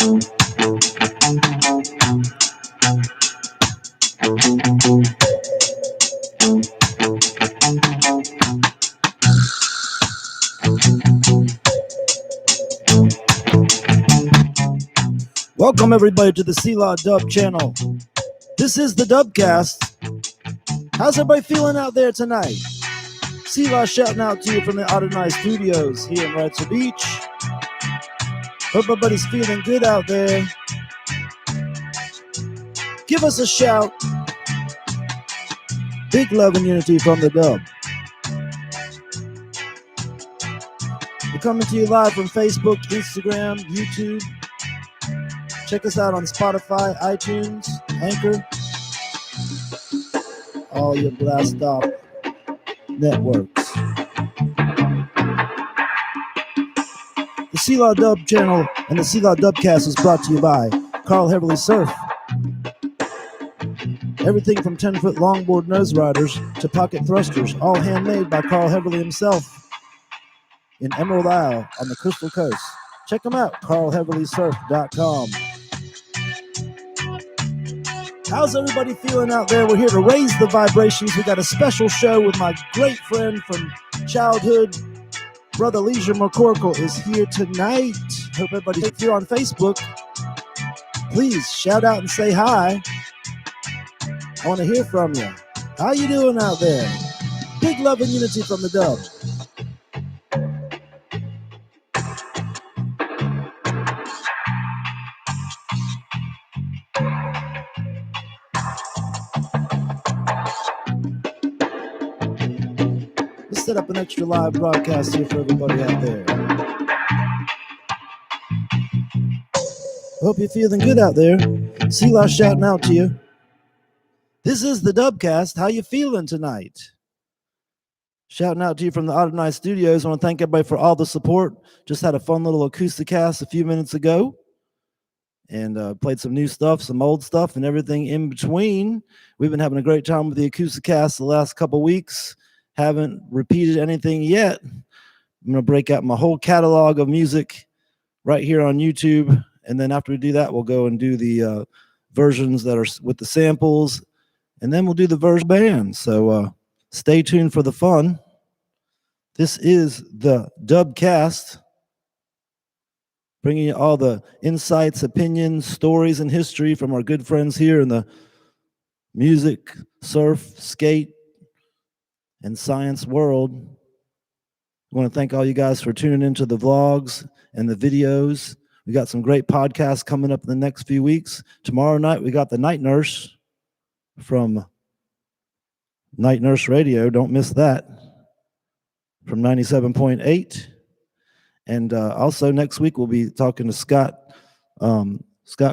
Welcome everybody to the SELAH Dubb channel. This is the Dubbcast. How's everybody feeling out there tonight? SELAH shouting out to you from the Adonai Studios here in Rancho Beach. Hope everybody's feeling good out there. Give us a shout. Big love and unity from the Dubb. We're coming to you live from Facebook, Instagram, YouTube. Check us out on Spotify, iTunes, Anchor, all your blast off networks. The SELAH Dubb channel and the SELAH Dubbcast is brought to you by Carl Heverly Surf. Everything from 10-foot longboard nose riders to pocket thrusters, all handmade by Carl Heverly himself in Emerald Isle on the Crystal Coast. Check them out, carlheverlysurf.com. How's everybody feeling out there? We're here to raise the vibrations. We got a special show with my great friend from childhood, Brother Leisure McCorkle is here tonight. Hope everybody, if you're on Facebook, please shout out and say hi. I want to hear from you. How you doing out there? Big love and unity from the Dubb. Let's set up an extra live broadcast here for everybody out there. Hope you're feeling good out there. SELAH shouting out to you. This is the Dubbcast. How you feeling tonight? Shouting out to you from the Adonai Studios. I want to thank everybody for all the support. Just had a fun little acoustic cast a few minutes ago. And played some new stuff, some old stuff, and everything in between. We've been having a great time with the acoustic cast the last couple weeks. Haven't repeated anything yet. I'm going to break out my whole catalog of music right here on YouTube. And then after we do that, we'll go and do the versions that are with the samples. And then we'll do the version band. So stay tuned for the fun. This is the Dubbcast, bringing you all the insights, opinions, stories, and history from our good friends here in the music, surf, skate, and science world. I want to thank all you guys for tuning into the vlogs and the videos. We got some great podcasts coming up in the next few weeks. Tomorrow night, we got the Night Nurse from Night Nurse Radio. Don't miss that. From 97.8. And also next week, we'll be talking to Scott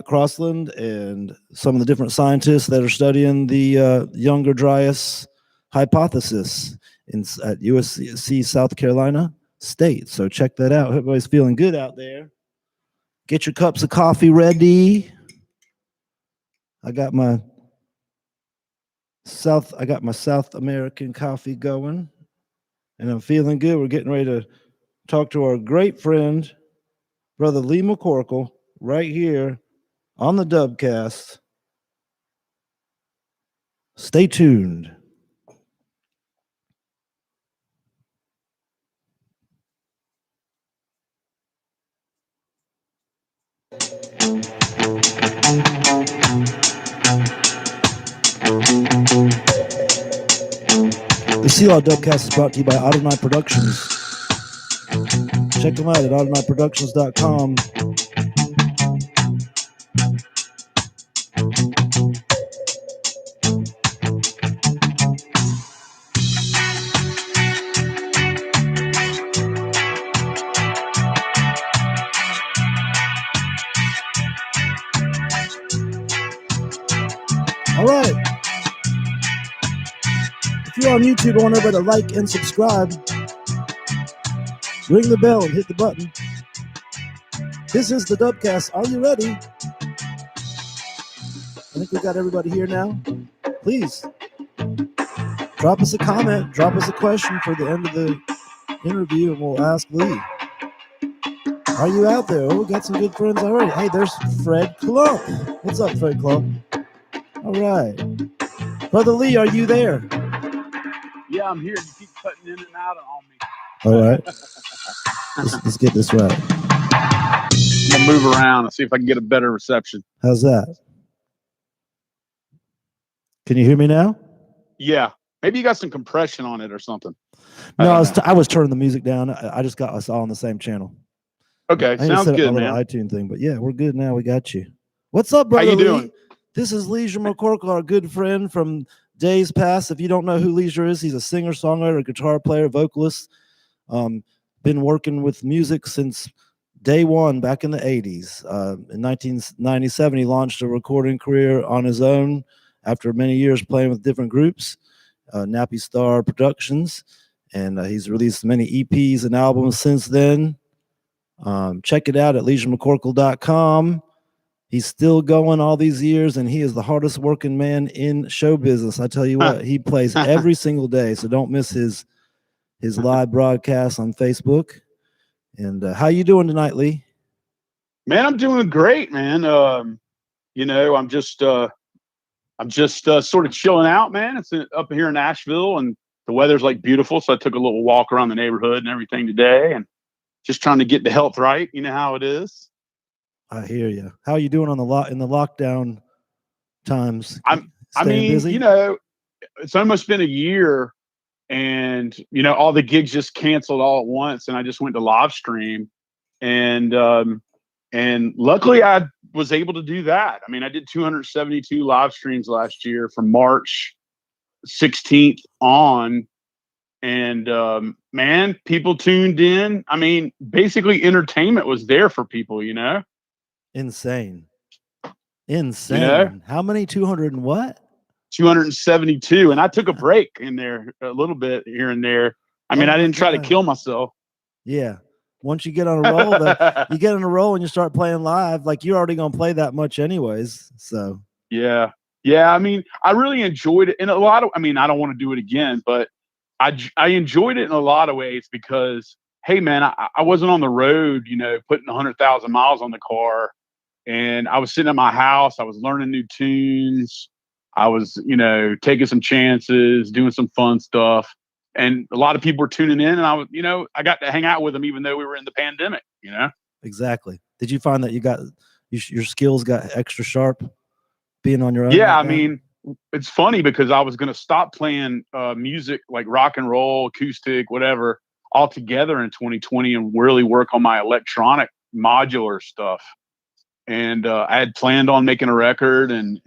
Crossland and some of the different scientists that are studying the Younger Dryas hypothesis at USC South Carolina State. So check that out. Everybody's feeling good out there. Get your cups of coffee ready. I got my South American coffee going, and I'm feeling good. We're getting ready to talk to our great friend, Brother Lee McCorkle, right here on the Dubbcast. Stay tuned. The SELAH Dubbcast is brought to you by Adonai Productions. Check them out at AdonaiProductions.com. All right. If you're on YouTube, I want everybody to like and subscribe. Ring the bell and hit the button. This is the Dubbcast. Are you ready? I think we got everybody here now. Please drop us a comment, drop us a question for the end of the interview, and we'll ask Lee. Are you out there? Oh, we got some good friends already. Hey, there's Fred Klump. What's up, Fred Klump? All right. Brother Lee, are you there? Yeah, I'm here. You keep cutting in and out on me. All right. let's get this right. I'm going to move around and see if I can get a better reception. How's that? Can you hear me now? Yeah. Maybe you got some compression on it or something. No, I was turning the music down. I just got us all on the same channel. Okay, sounds good, man. iTunes thing, but yeah, we're good now. We got you. What's up, brother? How you Lee? doing? This is Leisure McCorkle, our good friend from days past. If you don't know who Leisure is, he's a singer, songwriter, guitar player, vocalist. Been working with music since day one, back in the 80s. In 1997, he launched a recording career on his own after many years playing with different groups, Nappy Star Productions, and he's released many EPs and albums since then. Check it out at leisureMcCorkle.com. He's still going all these years, and he is the hardest working man in show business. I tell you what, he plays every single day, so don't miss his live broadcast on Facebook. And how you doing tonight, Lee? Man, I'm doing great, man. You know, I'm just sort of chilling out, man. It's up here in Nashville, and the weather's like beautiful, so I took a little walk around the neighborhood and everything today, and just trying to get the health right. You know how it is. I hear you. How are you doing on in the lockdown times? I mean, busy? You know, it's almost been a year, and you know, all the gigs just canceled all at once, and I just went to live stream, and luckily I was able to do that. I mean, I did 272 live streams last year from March 16th on. And man, people tuned in. I mean, basically entertainment was there for people, you know. Insane. You know? How many? 200 and what? 272. And I took a break in there a little bit here and there. I mean, I didn't try to kill myself. Yeah. Once you get on a roll, you get on a roll and you start playing live, like you're already going to play that much anyways. So yeah. I mean, I really enjoyed it in a lot of, I mean, I don't want to do it again, but I enjoyed it in a lot of ways because, hey, man, I wasn't on the road, you know, putting 100,000 miles on the car. And I was sitting at my house. I was learning new tunes. I was, you know, taking some chances, doing some fun stuff. And a lot of people were tuning in. And I was, you know, I got to hang out with them even though we were in the pandemic, you know? Exactly. Did you find that your skills got extra sharp being on your own? Yeah, I mean, it's funny because I was going to stop playing music like rock and roll, acoustic, whatever, altogether in 2020 and really work on my electronic modular stuff. And I had planned on making a record, and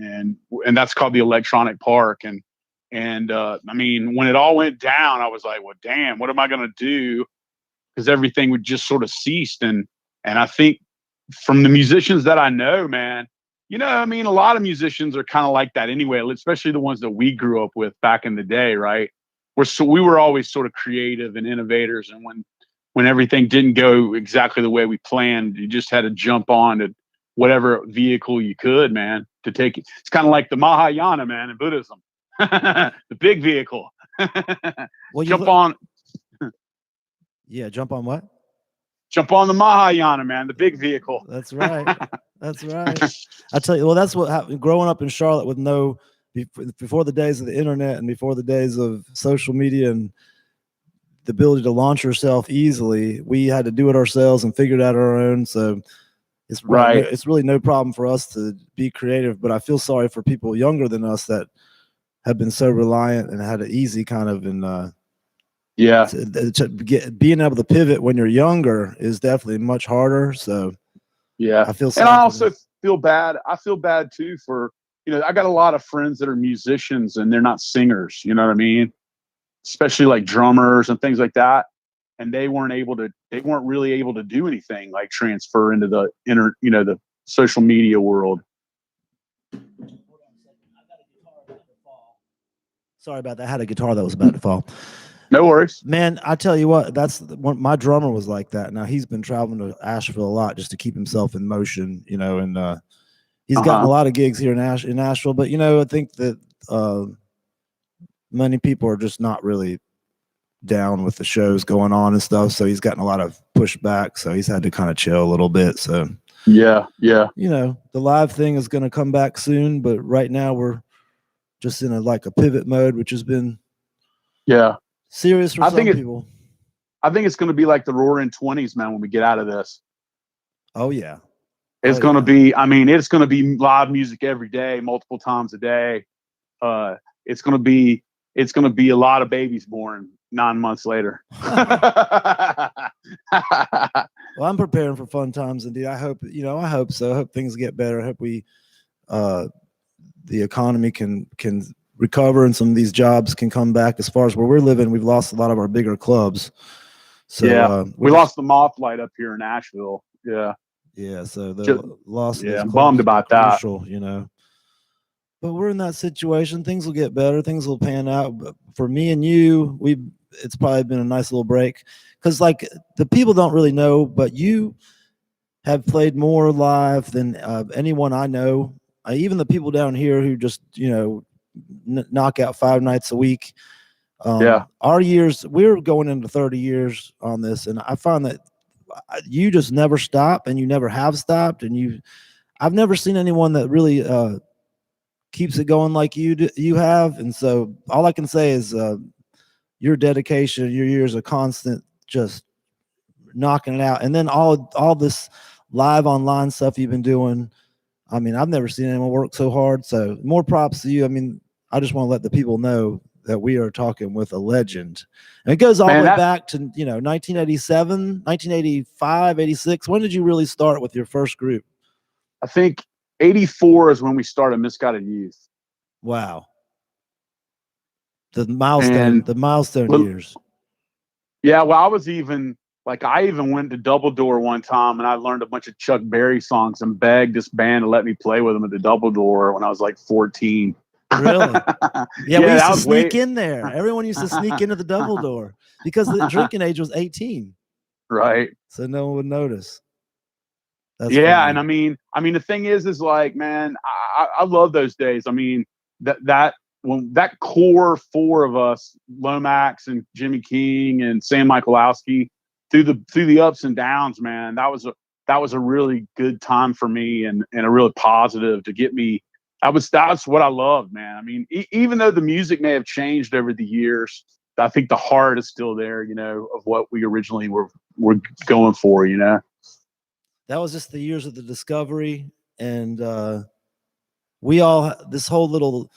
that's called the Electronic Park. And I mean, when it all went down, I was like, well, damn, what am I going to do? Because everything would just sort of ceased. And I think from the musicians that I know, man, you know, I mean, a lot of musicians are kind of like that anyway, especially the ones that we grew up with back in the day, right? We were always sort of creative and innovators. And when everything didn't go exactly the way we planned, you just had to jump on to whatever vehicle you could, man, to take it. It's kind of like the Mahayana, man, in Buddhism, the big vehicle. Well, jump on. Yeah, jump on what? Jump on the Mahayana, man, the big vehicle. That's right. That's right. I tell you, well, that's what happened growing up in Charlotte with before the days of the internet and before the days of social media and the ability to launch yourself easily. We had to do it ourselves and figure it out on our own. So it's right. It's really no problem for us to be creative, but I feel sorry for people younger than us that have been so reliant and had it easy kind of in being able to pivot when you're younger is definitely much harder. So yeah, I feel sorry. And I also feel bad. I feel bad too for, you know, I got a lot of friends that are musicians and they're not singers, you know what I mean? Especially like drummers and things like that. And they weren't really able to do anything like transfer into the the social media world. Sorry about that. I had a guitar that was about to fall. No worries, man. I tell you what, my drummer was like that. Now he's been traveling to Asheville a lot just to keep himself in motion, you know, and he's gotten a lot of gigs here in Asheville. But you know, I think that many people are just not really down with the shows going on and stuff. So he's gotten a lot of pushback. So he's had to kind of chill a little bit. So yeah, you know, the live thing is going to come back soon, but right now we're just in a pivot mode, which has been serious for some people. I think it's going to be like the Roaring 20s, man, when we get out of this. Oh yeah. It's going to be, I mean, it's going to be live music every day, multiple times a day. It's going to be a lot of babies born 9 months later. Well, I'm preparing for fun times, indeed. I hope so. I hope things get better. I hope the economy can recover and some of these jobs can come back. As far as where we're living, we've lost a lot of our bigger clubs. So we lost the Moth Light up here in Nashville. Yeah, so the loss. Yeah, I'm bummed about that. You know, but we're in that situation. Things will get better. Things will pan out. But for me and you, it's probably been a nice little break because, like, the people don't really know, but you have played more live than anyone I know. Even the people down here who just knock out 5 nights a week. Our years, we're going into 30 years on this, and I find that you just never stop, and you never have stopped, and I've never seen anyone that really keeps it going like you have. And so all I can say is your dedication, your years of constant just knocking it out, and then all this live online stuff you've been doing. I mean, I've never seen anyone work so hard. So more props to you. I mean, I just want to let the people know that we are talking with a legend. And it goes all the way back to 1987, 1985, 86. When did you really start with your first group? I think 84 is when we started Misguided Youth. Wow. The milestone years. Yeah, well, I even went to Double Door one time, and I learned a bunch of Chuck Berry songs and begged this band to let me play with them at the Double Door when I was like 14. Really? Yeah, we used to sneak in there. Everyone used to sneak into the Double Door because the drinking age was 18. Right. So no one would notice. That's funny. And I mean, the thing is like, man, I love those days. I mean, when that core 4 of us, Lomax and Jimmy King and Sam Michalowski, through the ups and downs, man, that was a really good time for me and a really positive to get me. That's what I love, man. I mean, even though the music may have changed over the years, I think the heart is still there, of what we originally were going for, That was just the years of the discovery. And this whole little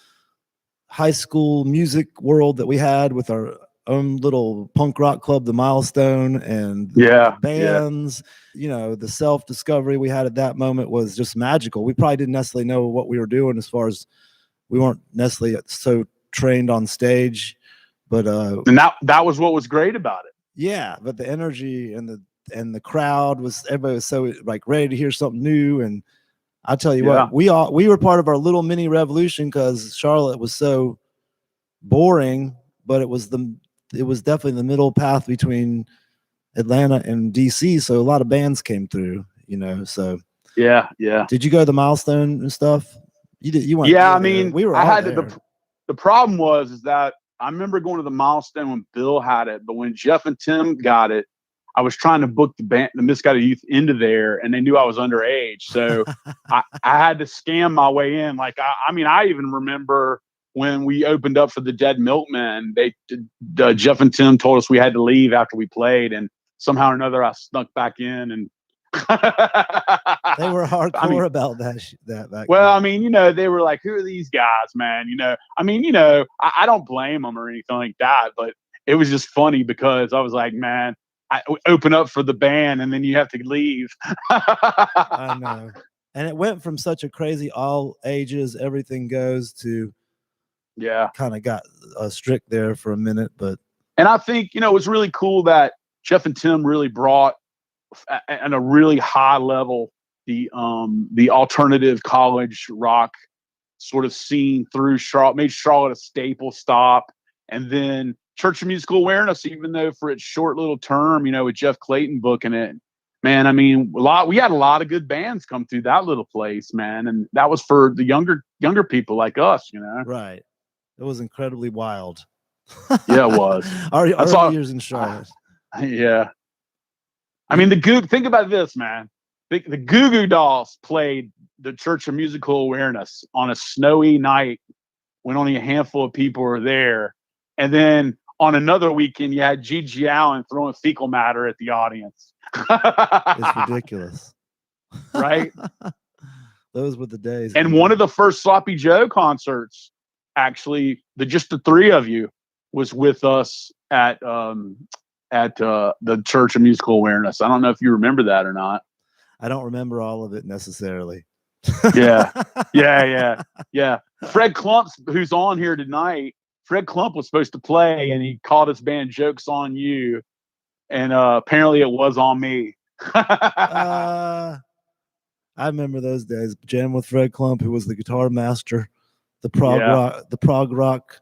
high school music world that we had with our own little punk rock club, the Milestone, and the bands, the self-discovery we had at that moment was just magical. We probably didn't necessarily know what we were doing, as far as we weren't necessarily so trained on stage, but and that was what was great about it. Yeah, but the energy and the crowd everybody was so like ready to hear something new. And I'll tell you what, we were part of our little mini revolution because Charlotte was so boring, but it was definitely the middle path between Atlanta and DC. So a lot of bands came through, so. Yeah. Did you go to the Milestone and stuff? You went. Yeah. I mean, we were. I had the problem is that I remember going to the Milestone when Bill had it, but when Jeff and Tim got it, I was trying to book the Misguided Youth into there, and they knew I was underage. So I had to scam my way in. Like, I even remember when we opened up for the Dead Milkmen, Jeff and Tim told us we had to leave after we played, and somehow or another I snuck back in, and they were hardcore about that back well, then. I mean, they were like, who are these guys, man? I mean, I don't blame them or anything like that, but it was just funny because I was like, man, I open up for the band and then you have to leave. I know. And it went from such a crazy all ages, everything goes to kind of got strict there for a minute. And I think, it was really cool that Jeff and Tim really brought at a really high level the alternative college rock sort of scene through Charlotte, made Charlotte a staple stop. And then Church of Musical Awareness, even though for its short little term, with Jeff Clayton booking it, man, I mean, we had a lot of good bands come through that little place, man. And that was for the younger people like us, Right. It was incredibly wild. Yeah, it was. Our That's early all. years in Charlotte. Yeah. I mean, think about this, man. The Goo Goo Dolls played the Church of Musical Awareness on a snowy night when only a handful of people were there. And then on another weekend, you had Gigi Allen throwing fecal matter at the audience. It's ridiculous. Right? Those were the days. And one of the first Sloppy Joe concerts, actually, just the three of you was with us at the Church of Musical Awareness. I don't know if you remember that or not. I don't remember all of it necessarily. Yeah. Fred Klump, who's on here tonight, Fred Klump was supposed to play, and he called his band Jokes on You, and apparently it was on me. I remember those days. Jam with Fred Klump, who was the guitar master, the prog rock.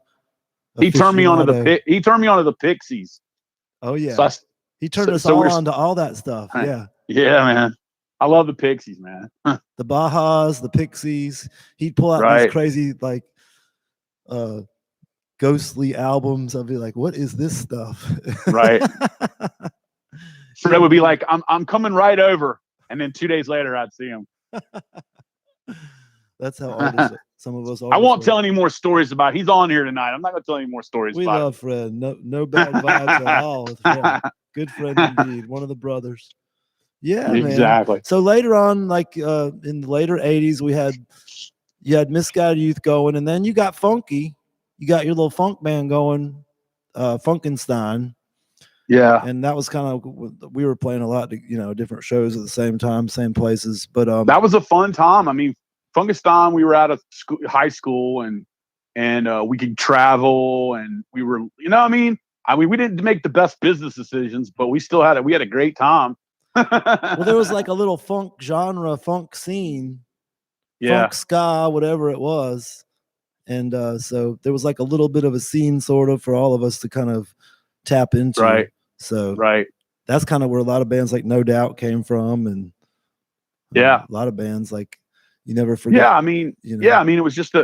He turned me onto the Pixies. Oh yeah, so he turned us all onto all that stuff. Yeah, man. I love the Pixies, man. The Bajas, the Pixies. He'd pull out these crazy, like, ghostly albums. I'd be like, "What is this stuff?" Right. Fred would be like, "I'm coming right over," and then 2 days later, I'd see him. That's how artists, some of us. I won't tell any more stories about. He's on here tonight. I'm not going to tell any more stories. We love Fred. No bad vibes at all with Fred. Good friend indeed. One of the brothers. Yeah, exactly. Man. So later on, like in the later '80s, you had Misguided Youth going, and then you got funky. You got your little funk band going, Funkenstein. Yeah, and that was kind of, we were playing a lot, different shows at the same time, same places. But that was a fun time. I mean, Funkenstein, we were out of high school, and we could travel, and we were, I mean, we didn't make the best business decisions, but we still had we had a great time. Well, there was like a little funk scene, funk ska, whatever it was. And so there was like a little bit of a scene sort of for all of us to kind of tap into. Right. So right. That's kind of where a lot of bands like No Doubt came from. And a lot of bands like You Never Forget. Yeah. I mean, it was just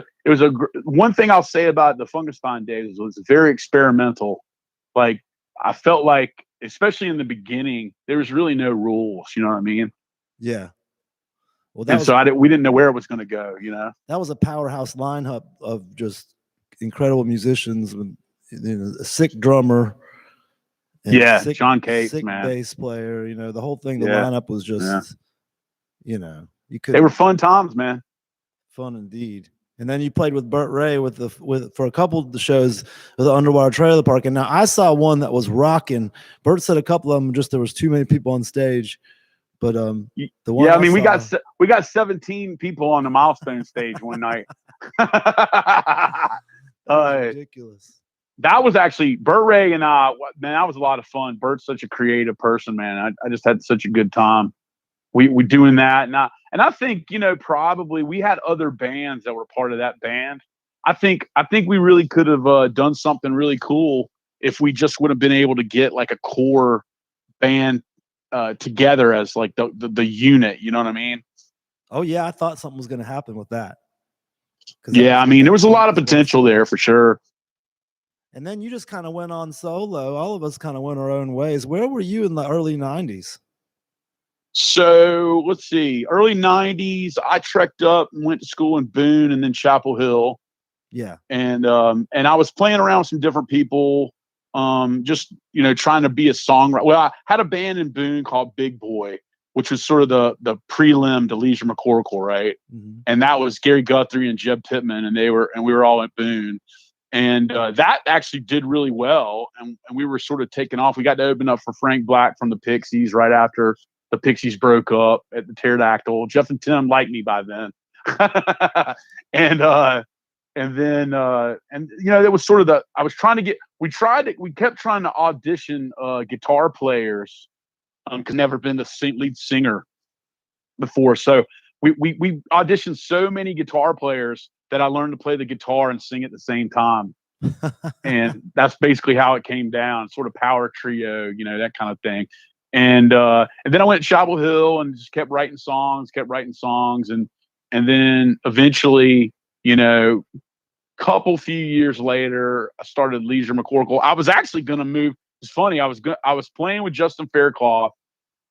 one thing I'll say about the Funkenstein days was very experimental. Like, I felt like, especially in the beginning, there was really no rules. You know what I mean? Yeah. Well, we didn't know where it was going to go. That was a powerhouse lineup of just incredible musicians with a sick drummer. And John Cates, sick man, bass player. The whole thing. The lineup was just, you could. They were fun times, man. Fun indeed. And then you played with Burt Ray for a couple of the shows of the Underwater Trailer Park. And now I saw one that was rocking. Burt said a couple of them there was too many people on stage. But the one we got 17 people on the Milestone stage one night. Ridiculous. That was actually Burt Ray and I. Man, that was a lot of fun. Burt's such a creative person, man. I just had such a good time. We doing that, and I think probably we had other bands that were part of that band. I think we really could have done something really cool if we just would have been able to get like a core band together as like the unit. You know what I mean? Oh yeah, I thought something was going to happen with that. Yeah, I mean, there was a lot of potential there for sure. And then you just kind of went on solo. All of us kind of went our own ways. Where were you in the early 90s? So let's see. Early 90s, I trekked up and went to school in Boone and then Chapel Hill. Yeah. And I was playing around with some different people, just, trying to be a songwriter. Well, I had a band in Boone called Big Boy, which was sort of the prelim to Leisure McCorkle, right? Mm-hmm. And that was Gary Guthrie and Jeb Pittman, and we were all at Boone. And that actually did really well, and we were sort of taking off. We got to open up for Frank Black from the Pixies right after the Pixies broke up at the Pterodactyl. Jeff and Tim liked me by then. And then it was sort of we kept trying to audition guitar players, because never been the lead singer before. So we auditioned so many guitar players that I learned to play the guitar and sing at the same time. And that's basically how it came down, sort of power trio, that kind of thing. And then I went to Chapel Hill and just kept writing songs. And then eventually, few years later, I started Leisure McCorkle. I was actually going to move. It's funny. I was playing with Justin Faircloth,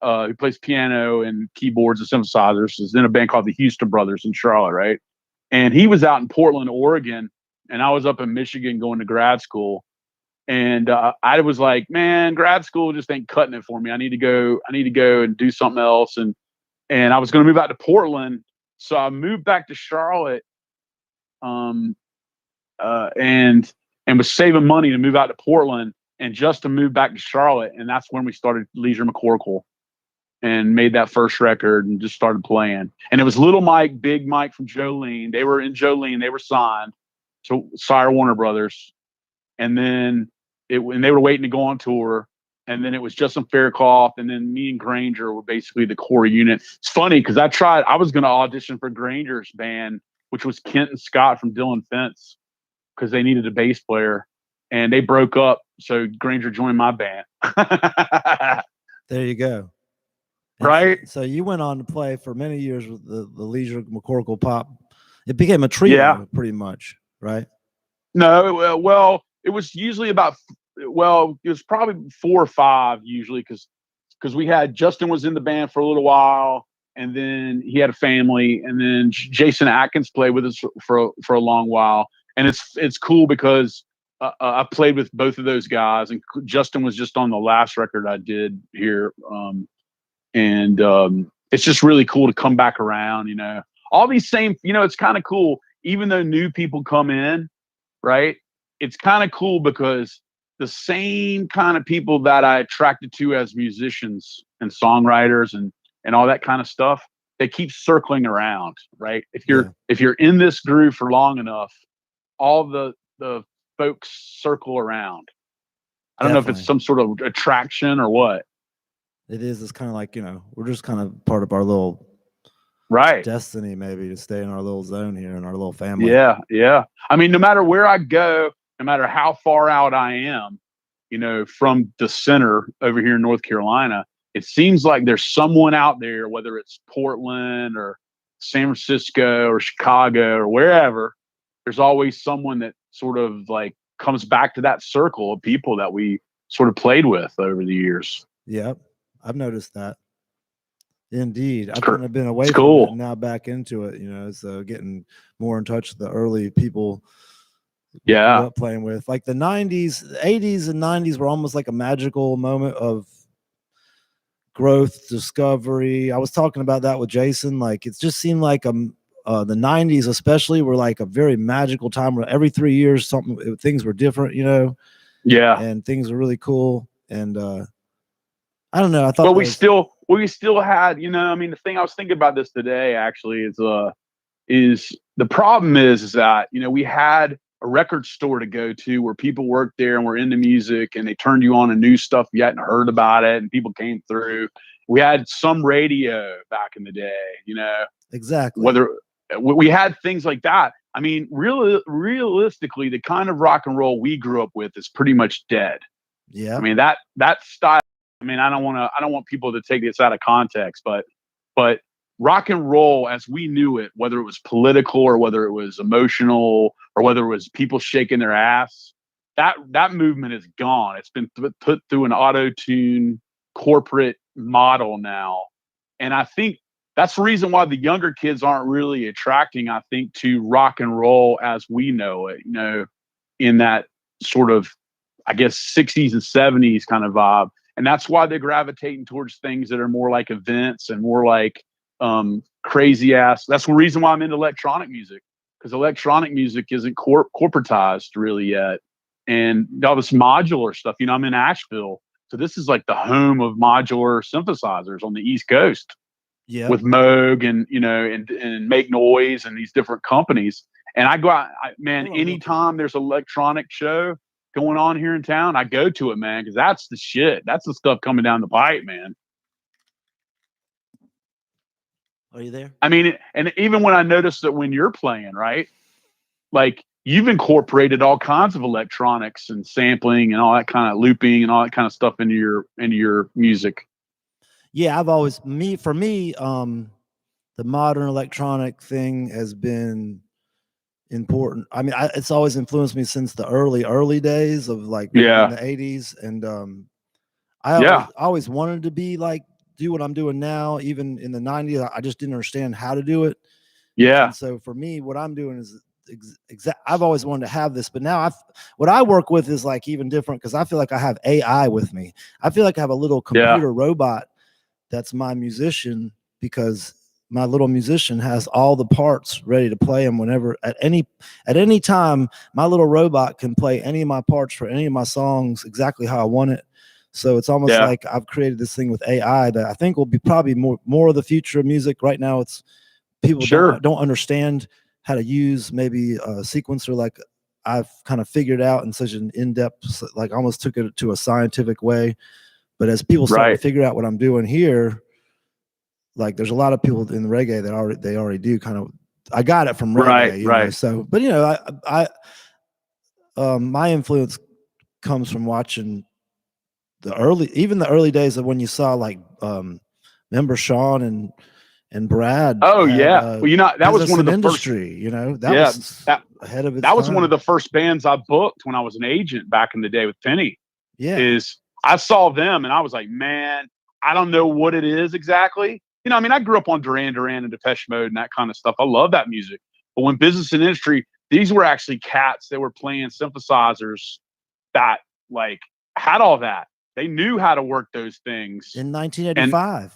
who plays piano and keyboards and synthesizers. He's in a band called the Houston Brothers in Charlotte, right? And he was out in Portland, Oregon, and I was up in Michigan going to grad school. And I was like, man, grad school just ain't cutting it for me. I need to go and do something else. And I was going to move out to Portland, so I moved back to Charlotte. And was saving money to move out to Portland, and just to move back to Charlotte. And that's when we started Leisure McCorkle and made that first record and just started playing. And it was Little Mike, Big Mike from Jolene. They were in Jolene. They were signed to Sire Warner Brothers. And then and they were waiting to go on tour. And then it was Justin Faircloth, and then me and Granger were basically the core unit. It's funny because I was going to audition for Granger's band, which was Kent and Scott from Dylan Fence, because they needed a bass player, and they broke up. So Granger joined my band. There you go. Right. So you went on to play for many years with the Leisure McCorkle Pop. It became a trio, pretty much, right? No, well, it was usually it was probably 4 or 5 usually, because we had Justin was in the band for a little while, and then he had a family, and then Jason Atkins played with us for a long while. And it's cool because I played with both of those guys, and Justin was just on the last record I did here. It's just really cool to come back around, all these same, it's kind of cool, even though new people come in, right? It's kind of cool because the same kind of people that I attracted to as musicians and songwriters and all that kind of stuff, they keep circling around, right? If you're in this groove for long enough, all the folks circle around. I don't know if it's some sort of attraction or what. It is. It's kind of like, we're just kind of part of our little destiny, maybe, to stay in our little zone here in our little family. Yeah. I mean, no matter where I go, no matter how far out I am, from the center over here in North Carolina, it seems like there's someone out there, whether it's Portland or San Francisco or Chicago or wherever, there's always someone that sort of like comes back to that circle of people that we sort of played with over the years. Yep. I've noticed that. Indeed. I've kind of been away from it and now back into it, so getting more in touch with the early people grew up playing with. Like the 90s, the 80s and 90s were almost like a magical moment of growth, discovery. I was talking about that with Jason. Like it just seemed like the 90s especially were like a very magical time where every 3 years things were different, and things were really cool. And I don't know, I thought we still had, the thing I was thinking about this today actually is the problem is that we had a record store to go to where people worked there and were into music, and they turned you on to new stuff you hadn't heard about it, and people came through. We had some radio back in the day, exactly. Whether we had things like that. I mean, realistically, the kind of rock and roll we grew up with is pretty much dead. Yeah. I mean, that style. I mean, I don't want people to take this out of context, but rock and roll as we knew it, whether it was political or whether it was emotional or whether it was people shaking their ass, that movement is gone. It's been put through an auto-tune corporate model now. And I think that's the reason why the younger kids aren't really attracting, I think, to rock and roll as we know it, in that sort of, I guess, 60s and 70s kind of vibe. And that's why they're gravitating towards things that are more like events and more like crazy ass. That's the reason why I'm into electronic music, because electronic music isn't corporatized really yet. And all this modular stuff, I'm in Asheville. So this is like the home of modular synthesizers on the East Coast. Yeah. With Moog and, and Make Noise and these different companies. And I go out, anytime there's an electronic show going on here in town, I go to it, man, because that's the shit. That's the stuff coming down the pipe, man. Are you there? I mean, and even when I notice that when you're playing, right, like you've incorporated all kinds of electronics and sampling and all that kind of looping and all that kind of stuff into your music. Yeah, I've always the modern electronic thing has been important. I mean, it's always influenced me since the early days of like in the 80s. And I always wanted to be like, do what I'm doing now. Even in the 90s, I just didn't understand how to do it. Yeah. And so for me, what I'm doing is I've always wanted to have this, but now what I work with is like even different, because I feel like I have AI with me. I feel like I have a little computer robot that's my musician, because my little musician has all the parts ready to play them whenever, at any time. My little robot can play any of my parts for any of my songs exactly how I want it. So it's almost like I've created this thing with AI that I think will be probably more of the future of music. Right now, it's people don't understand how to use maybe a sequencer like I've kind of figured out in such an in-depth, like almost took it to a scientific way. But as people start to figure out what I'm doing here, like there's a lot of people in the reggae that they already do kind of. I got it from reggae, you know, so, but you know, my influence comes from watching even the early days of when you saw like, remember Sean and Brad. Oh yeah. Well, you know, that was one of the industry, first, you know, that was ahead of its That was time. one of the first bands I booked when I was an agent back in the day with Penny. Yeah. Is I saw them and I was like, man, I don't know what it is exactly. You know, I mean, I grew up on Duran Duran and Depeche Mode and that kind of stuff. I love that music. But when Business and Industry, these were actually cats that were playing synthesizers that like had all that. They knew how to work those things. In 1985.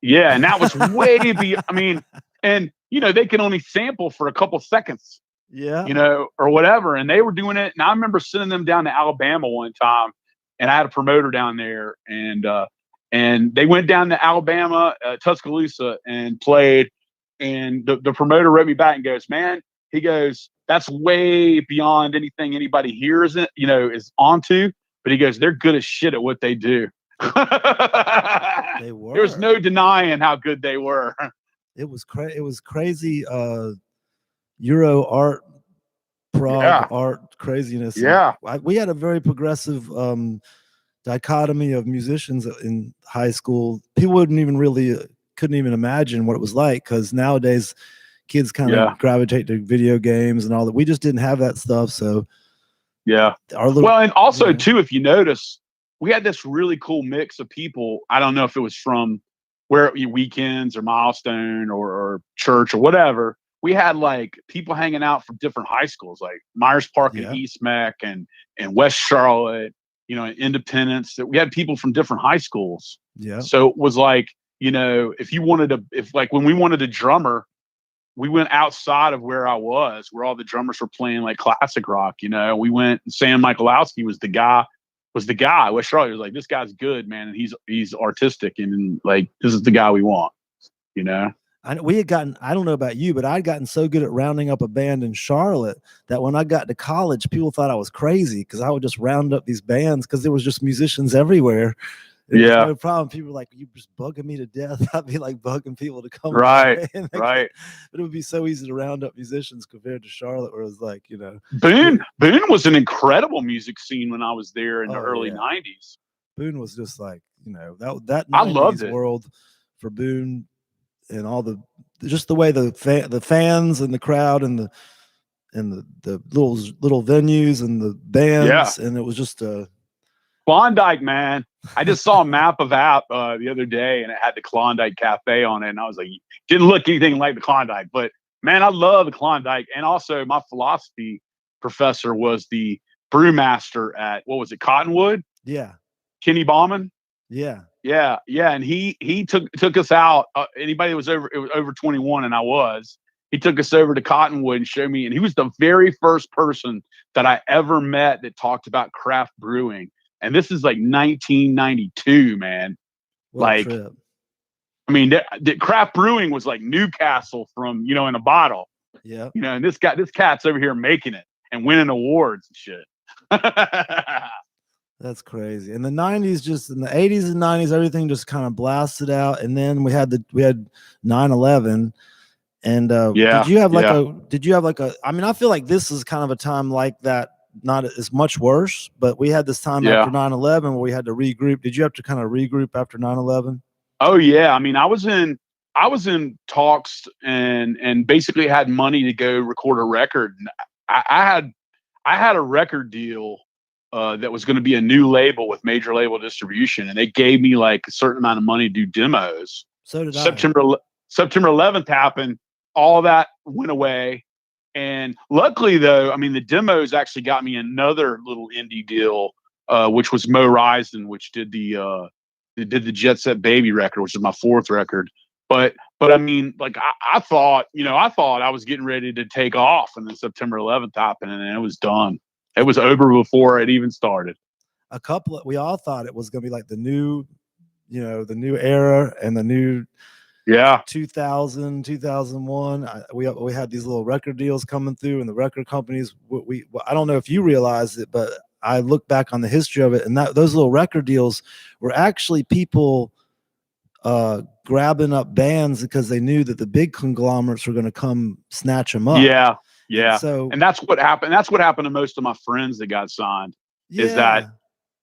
And that was way I mean, and you know, they can only sample for a couple seconds. Yeah. You know, or whatever. And they were doing it. And I remember sending them down to Alabama one time, and I had a promoter down there, and they went down to Alabama, Tuscaloosa, and played. And the promoter wrote me back and goes, man, he goes, that's way beyond anything anybody here is onto. But he goes, they're good as shit at what they do. They were. There was no denying how good they were. It was crazy. Euro art, prog art craziness. Yeah. We had a very progressive dichotomy of musicians in high school. People couldn't even imagine what it was like, because nowadays kids kind of gravitate to video games and all that. We just didn't have that stuff. So and also too, if you notice, we had this really cool mix of people. I don't know if it was from Weekends or Milestone or church or whatever. We had like people hanging out from different high schools, like Myers Park and East Meck and West Charlotte, you know, Independence. That we had people from different high schools. Yeah. So it was like, you know, when we wanted a drummer, we went outside of where I was, where all the drummers were playing like classic rock. You know, we went. Sam Michalowski was the guy. West Charlotte was like, this guy's good, man, and he's artistic, and like this is the guy we want. You know. We had gotten, I don't know about you, but I'd gotten so good at rounding up a band in Charlotte that when I got to college, people thought I was crazy, because I would just round up these bands, because there was just musicians everywhere. It was no problem. People were like, you just bugging me to death. I'd be like bugging people to come. Right. But it would be so easy to round up musicians compared to Charlotte, where it was like, you know. Boone was an incredible music scene when I was there in the early 90s. Boone was just like, you know, that 90s I loved it. World for Boone. And all just the way the fans and the crowd and the little venues and the bands, and it was just Klondike, man. I just saw a map of the other day, and it had the Klondike Cafe on it, and I was like, didn't look anything like the Klondike, but man, I love the Klondike. And also, my philosophy professor was the brewmaster at Cottonwood? Yeah, Kenny Bauman. Yeah. And he took us out. Anybody that was over 21, and I was. He took us over to Cottonwood and showed me, and he was the very first person that I ever met that talked about craft brewing. And this is like 1992, man. What a trip. I mean, the craft brewing was like Newcastle from, you know, in a bottle. Yeah. You know, and this cat's over here making it and winning awards and shit. That's crazy. In the 90s, in the 80s and 90s, everything just kind of blasted out. And then we had 9/11. And did you have like I mean, I feel like this is kind of a time like that, not as much worse, but we had this time after 9/11 where we had to regroup. Did you have to kind of regroup after 9/11? Oh yeah. I mean, I was in I was in talks and basically had money to go record a record. And I had a record deal that was going to be a new label with major label distribution, and they gave me like a certain amount of money to do demos. So did September 11th happened. All that went away. And luckily, though, I mean, the demos actually got me another little indie deal, which was Mo Rising, which did the Jet Set Baby record, which is my fourth record. But I mean, like I thought I was getting ready to take off, and then September 11th happened, and it was done. It was over before it even started. We all thought it was going to be like the new era and the new 2000, 2001. We had these little record deals coming through, and the record companies. I don't know if you realize it, but I look back on the history of it, and those little record deals were actually people grabbing up bands because they knew that the big conglomerates were going to come snatch them up. Yeah. And that's what happened. That's what happened to most of my friends that got signed. Yeah. Is that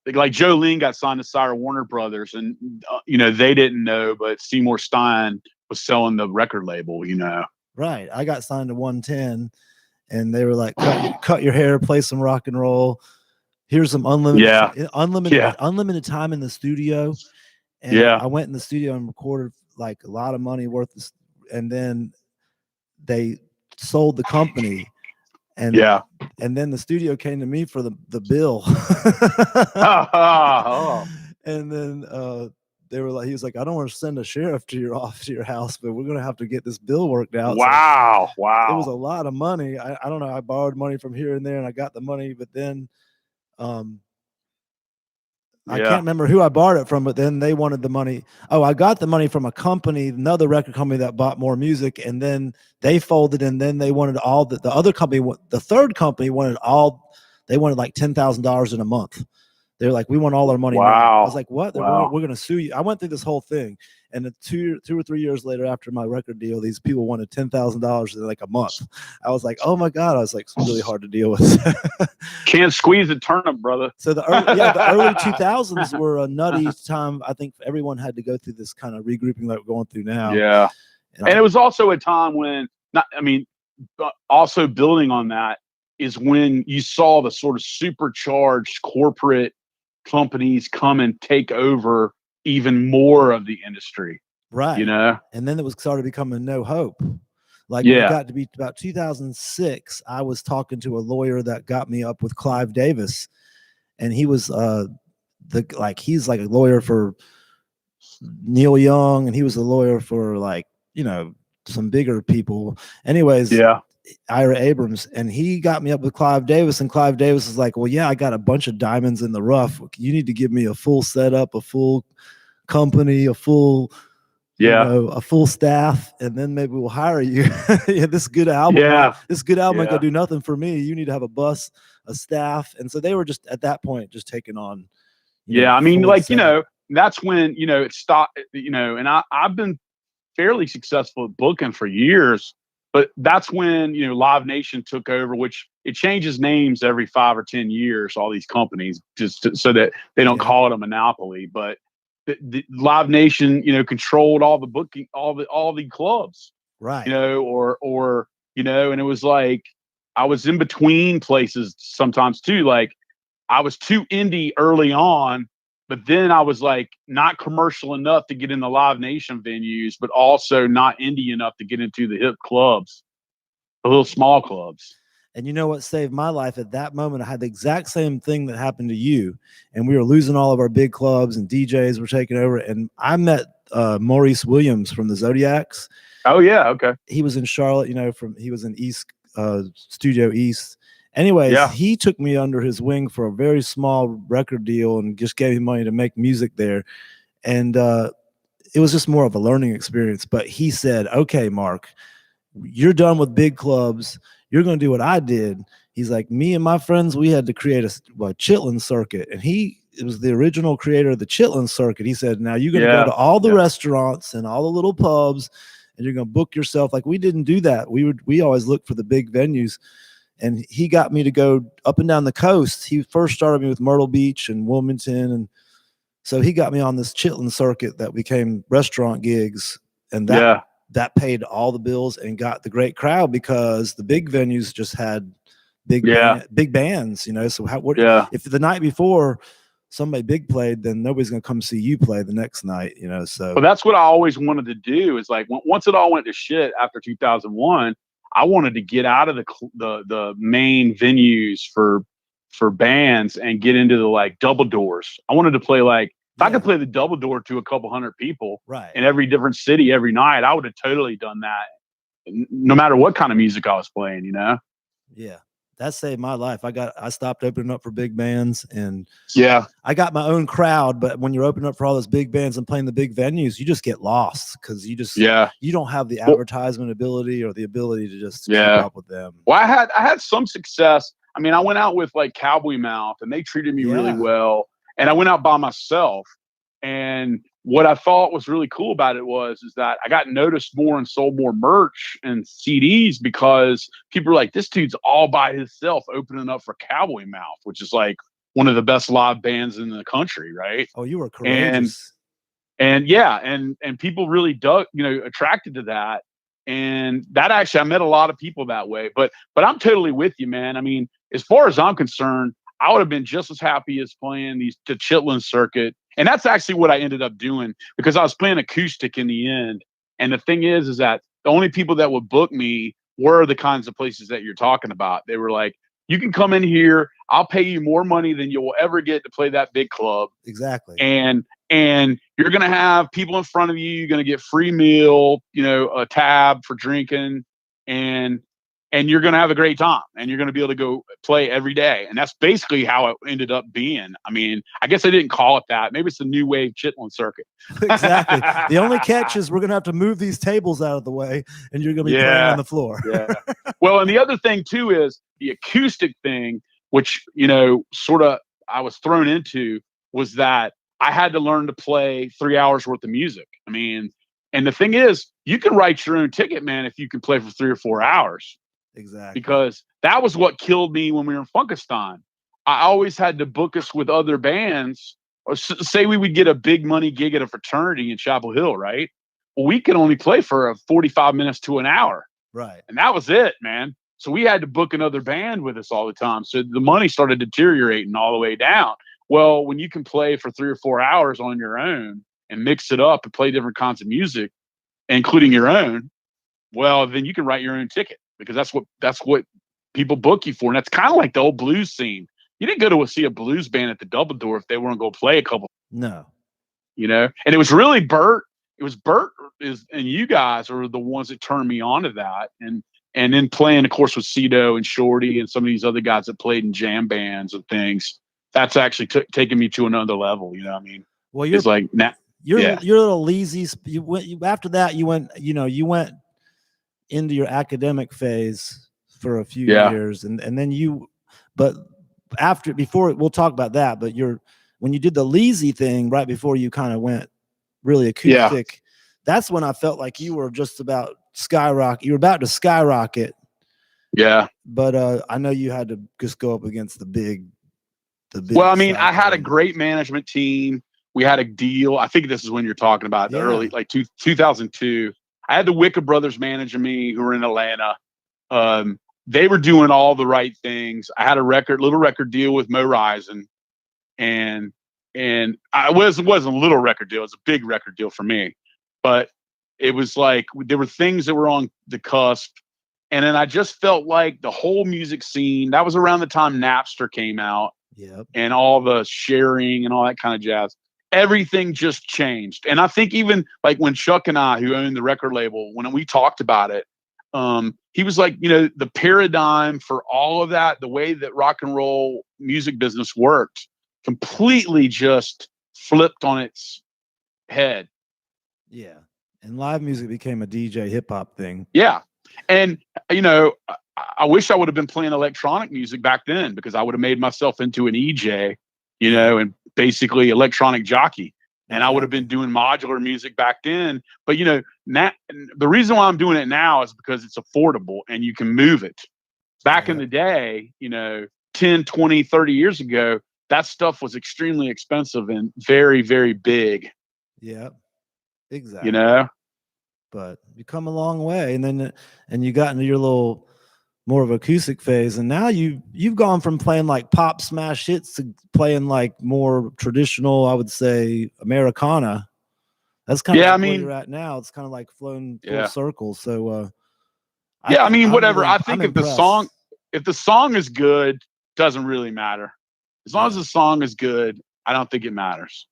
like Joe Lean got signed to Sire Warner Brothers, and they didn't know, but Seymour Stein was selling the record label. Right. I got signed to 110, and they were like, "Cut your hair, play some rock and roll. Here's some unlimited time in the studio." And I went in the studio and recorded like a lot of money worth, and then they sold the company, and then the studio came to me for the bill. And then they were like, he was like, "I don't want to send a sheriff to your house, but we're gonna have to get this bill worked out." Wow. So it was a lot of money. I don't know. I borrowed money from here and there, and I got the money, but then I can't remember who I borrowed it from, but then they wanted the money. Oh, I got the money from a company, another record company that bought more music, and then they folded, and then they wanted all the other company, the third company wanted they wanted like $10,000 in a month. They're like, "We want all our money." Wow. Now. I was like, "What? Wow. We're going to sue you." I went through this whole thing, and 2 or 3 years later, after my record deal, these people wanted $10,000 in like a month. I was like, "Oh my God!" I was like, "It's really hard to deal with." Can't squeeze a turnip, brother. So the early 2000s were a nutty time. I think everyone had to go through this kind of regrouping that we're going through now. Yeah, and it was also a time when also building on that is when you saw the sort of supercharged corporate companies come and take over even more of the industry. Right. And then it was started becoming no hope. Like when it got to be about 2006, I was talking to a lawyer that got me up with Clive Davis, and he was he's like a lawyer for Neil Young, and he was a lawyer for some bigger people. Anyways, Ira Abrams, and he got me up with Clive Davis, and Clive Davis is like, "Well, yeah, I got a bunch of diamonds in the rough. You need to give me a full setup, a full company, a full a full staff, and then maybe we'll hire you." This good album, ain't gonna do nothing for me. You need to have a bus, a staff. And so they were just at that point just taking on. I mean, that's when it stopped. And I've been fairly successful at booking for years. But that's when, Live Nation took over, which it changes names every 5 or 10 years, all these companies, so that they don't call it a monopoly. But the Live Nation, controlled all the booking, all the clubs, right? And it was like I was in between places sometimes too. Like I was too indie early on, but then I was like not commercial enough to get in the Live Nation venues, but also not indie enough to get into the hip clubs, the little small clubs. And you know what saved my life at that moment? I had the exact same thing that happened to you, and we were losing all of our big clubs, and DJs were taking over. And I met Maurice Williams from the Zodiacs. Oh yeah, okay. He was in Charlotte, he was in Studio East. Anyways, he took me under his wing for a very small record deal and just gave me money to make music there. And it was just more of a learning experience. But he said, "Okay, Mark, you're done with big clubs. You're going to do what I did." He's like, "Me and my friends, we had to create a Chitlin circuit." And it was the original creator of the Chitlin circuit. He said, "Now you're going to go to all the restaurants and all the little pubs, and you're going to book yourself." Like, we didn't do that. We always looked for the big venues. And he got me to go up and down the coast. He first started me with Myrtle Beach and Wilmington. And so he got me on this Chitlin circuit that became restaurant gigs. And that paid all the bills and got the great crowd, because the big venues just had big bands, you know. So if the night before somebody big played, then nobody's going to come see you play the next night, you know. So that's what I always wanted to do, is like once it all went to shit after 2001, I wanted to get out of the main venues for bands and get into the like double doors. I wanted to play like, if I could play the double door to a couple hundred people in every different city every night, I would have totally done that, no matter what kind of music I was playing, you know? Yeah. That saved my life. I stopped opening up for big bands, and I got my own crowd. But when you're opening up for all those big bands and playing the big venues, you just get lost, because you don't have the advertisement ability or the ability to just keep up with them. Well, I had some success. I mean, I went out with like Cowboy Mouth, and they treated me really well. And I went out by myself. And what I thought was really cool about it is that I got noticed more and sold more merch and CDs, because people were like, this dude's all by himself opening up for Cowboy Mouth, which is like one of the best live bands in the country, right? Oh, you were courageous. And people really attracted to that. And that actually, I met a lot of people that way. But I'm totally with you, man. I mean, as far as I'm concerned, I would have been just as happy as playing the Chitlin circuit. And that's actually what I ended up doing, because I was playing acoustic in the end. And the thing is that the only people that would book me were the kinds of places that you're talking about. They were like, you can come in here, I'll pay you more money than you will ever get to play that big club. Exactly. And you're going to have people in front of you. You're going to get free meal, a tab for drinking, and you're going to have a great time, and you're going to be able to go play every day. And that's basically how it ended up being. I mean, I guess I didn't call it that. Maybe it's the new wave Chitlin circuit. Exactly. The only catch is we're going to have to move these tables out of the way, and you're going to be playing on the floor. Well, and the other thing too is the acoustic thing, which, sort of I was thrown into, was that I had to learn to play 3 hours worth of music. I mean, and the thing is, you can write your own ticket, man, if you can play for 3 or 4 hours. Exactly. Because that was what killed me when we were in Funkistan. I always had to book us with other bands, or say we would get a big money gig at a fraternity in Chapel Hill, right? Well, we could only play for 45 minutes to an hour. Right. And that was it, man. So we had to book another band with us all the time. So the money started deteriorating all the way down. Well, when you can play for 3 or 4 hours on your own and mix it up and play different kinds of music, including your own, well, then you can write your own ticket, because that's what people book you for. And that's kind of like the old blues scene. You didn't go to see a blues band at the Double Door if they weren't going to play a couple. No. And it was really Bert. It was Bert and you guys are the ones that turned me on to that. And then playing, of course, with Cito and Shorty and some of these other guys that played in jam bands and things. That's actually taken me to another level. You know what I mean? Well, you're like you're little lazy. After that, you went into your academic phase for a few years, and then before we'll talk about that, but when you did the Leasy thing right before you kind of went really acoustic, that's when I felt like you were just about skyrocket. You were about to skyrocket. Yeah. But I know you had to just go up against the big. Well, I mean, I had a great management team. We had a deal. I think this is when you're talking about the early, like 2002. I had the Wicker Brothers managing me, who were in Atlanta. They were doing all the right things. I had a little record deal with Mo Rising, and it wasn't a little record deal. It was a big record deal for me, but it was like there were things that were on the cusp. And then I just felt like the whole music scene, that was around the time Napster came out. Yep. And all the sharing and all that kind of jazz. Everything just changed. And I think even like when Chuck and I, who owned the record label, when we talked about it, he was like, the paradigm for all of that, the way that rock and roll music business worked, completely just flipped on its head. Yeah. And live music became a DJ hip hop thing. Yeah. And, I wish I would have been playing electronic music back then, because I would have made myself into an EJ, and basically electronic jockey. And I would have been doing modular music back then. But, now, the reason why I'm doing it now is because it's affordable and you can move it. Back in the day, 10, 20, 30 years ago, that stuff was extremely expensive and very, very big. Yeah, exactly. but you come a long way, and you got into your little more of acoustic phase, and now you've gone from playing like pop smash hits to playing like more traditional, I would say, Americana. That's kind of Yeah, I like where mean, you're at now. It's kind of like flown full yeah. circle. So Yeah, I mean, whatever. I I'm think impressed. if the song is good, doesn't really matter. As long as Yeah. the song is good, I don't think it matters.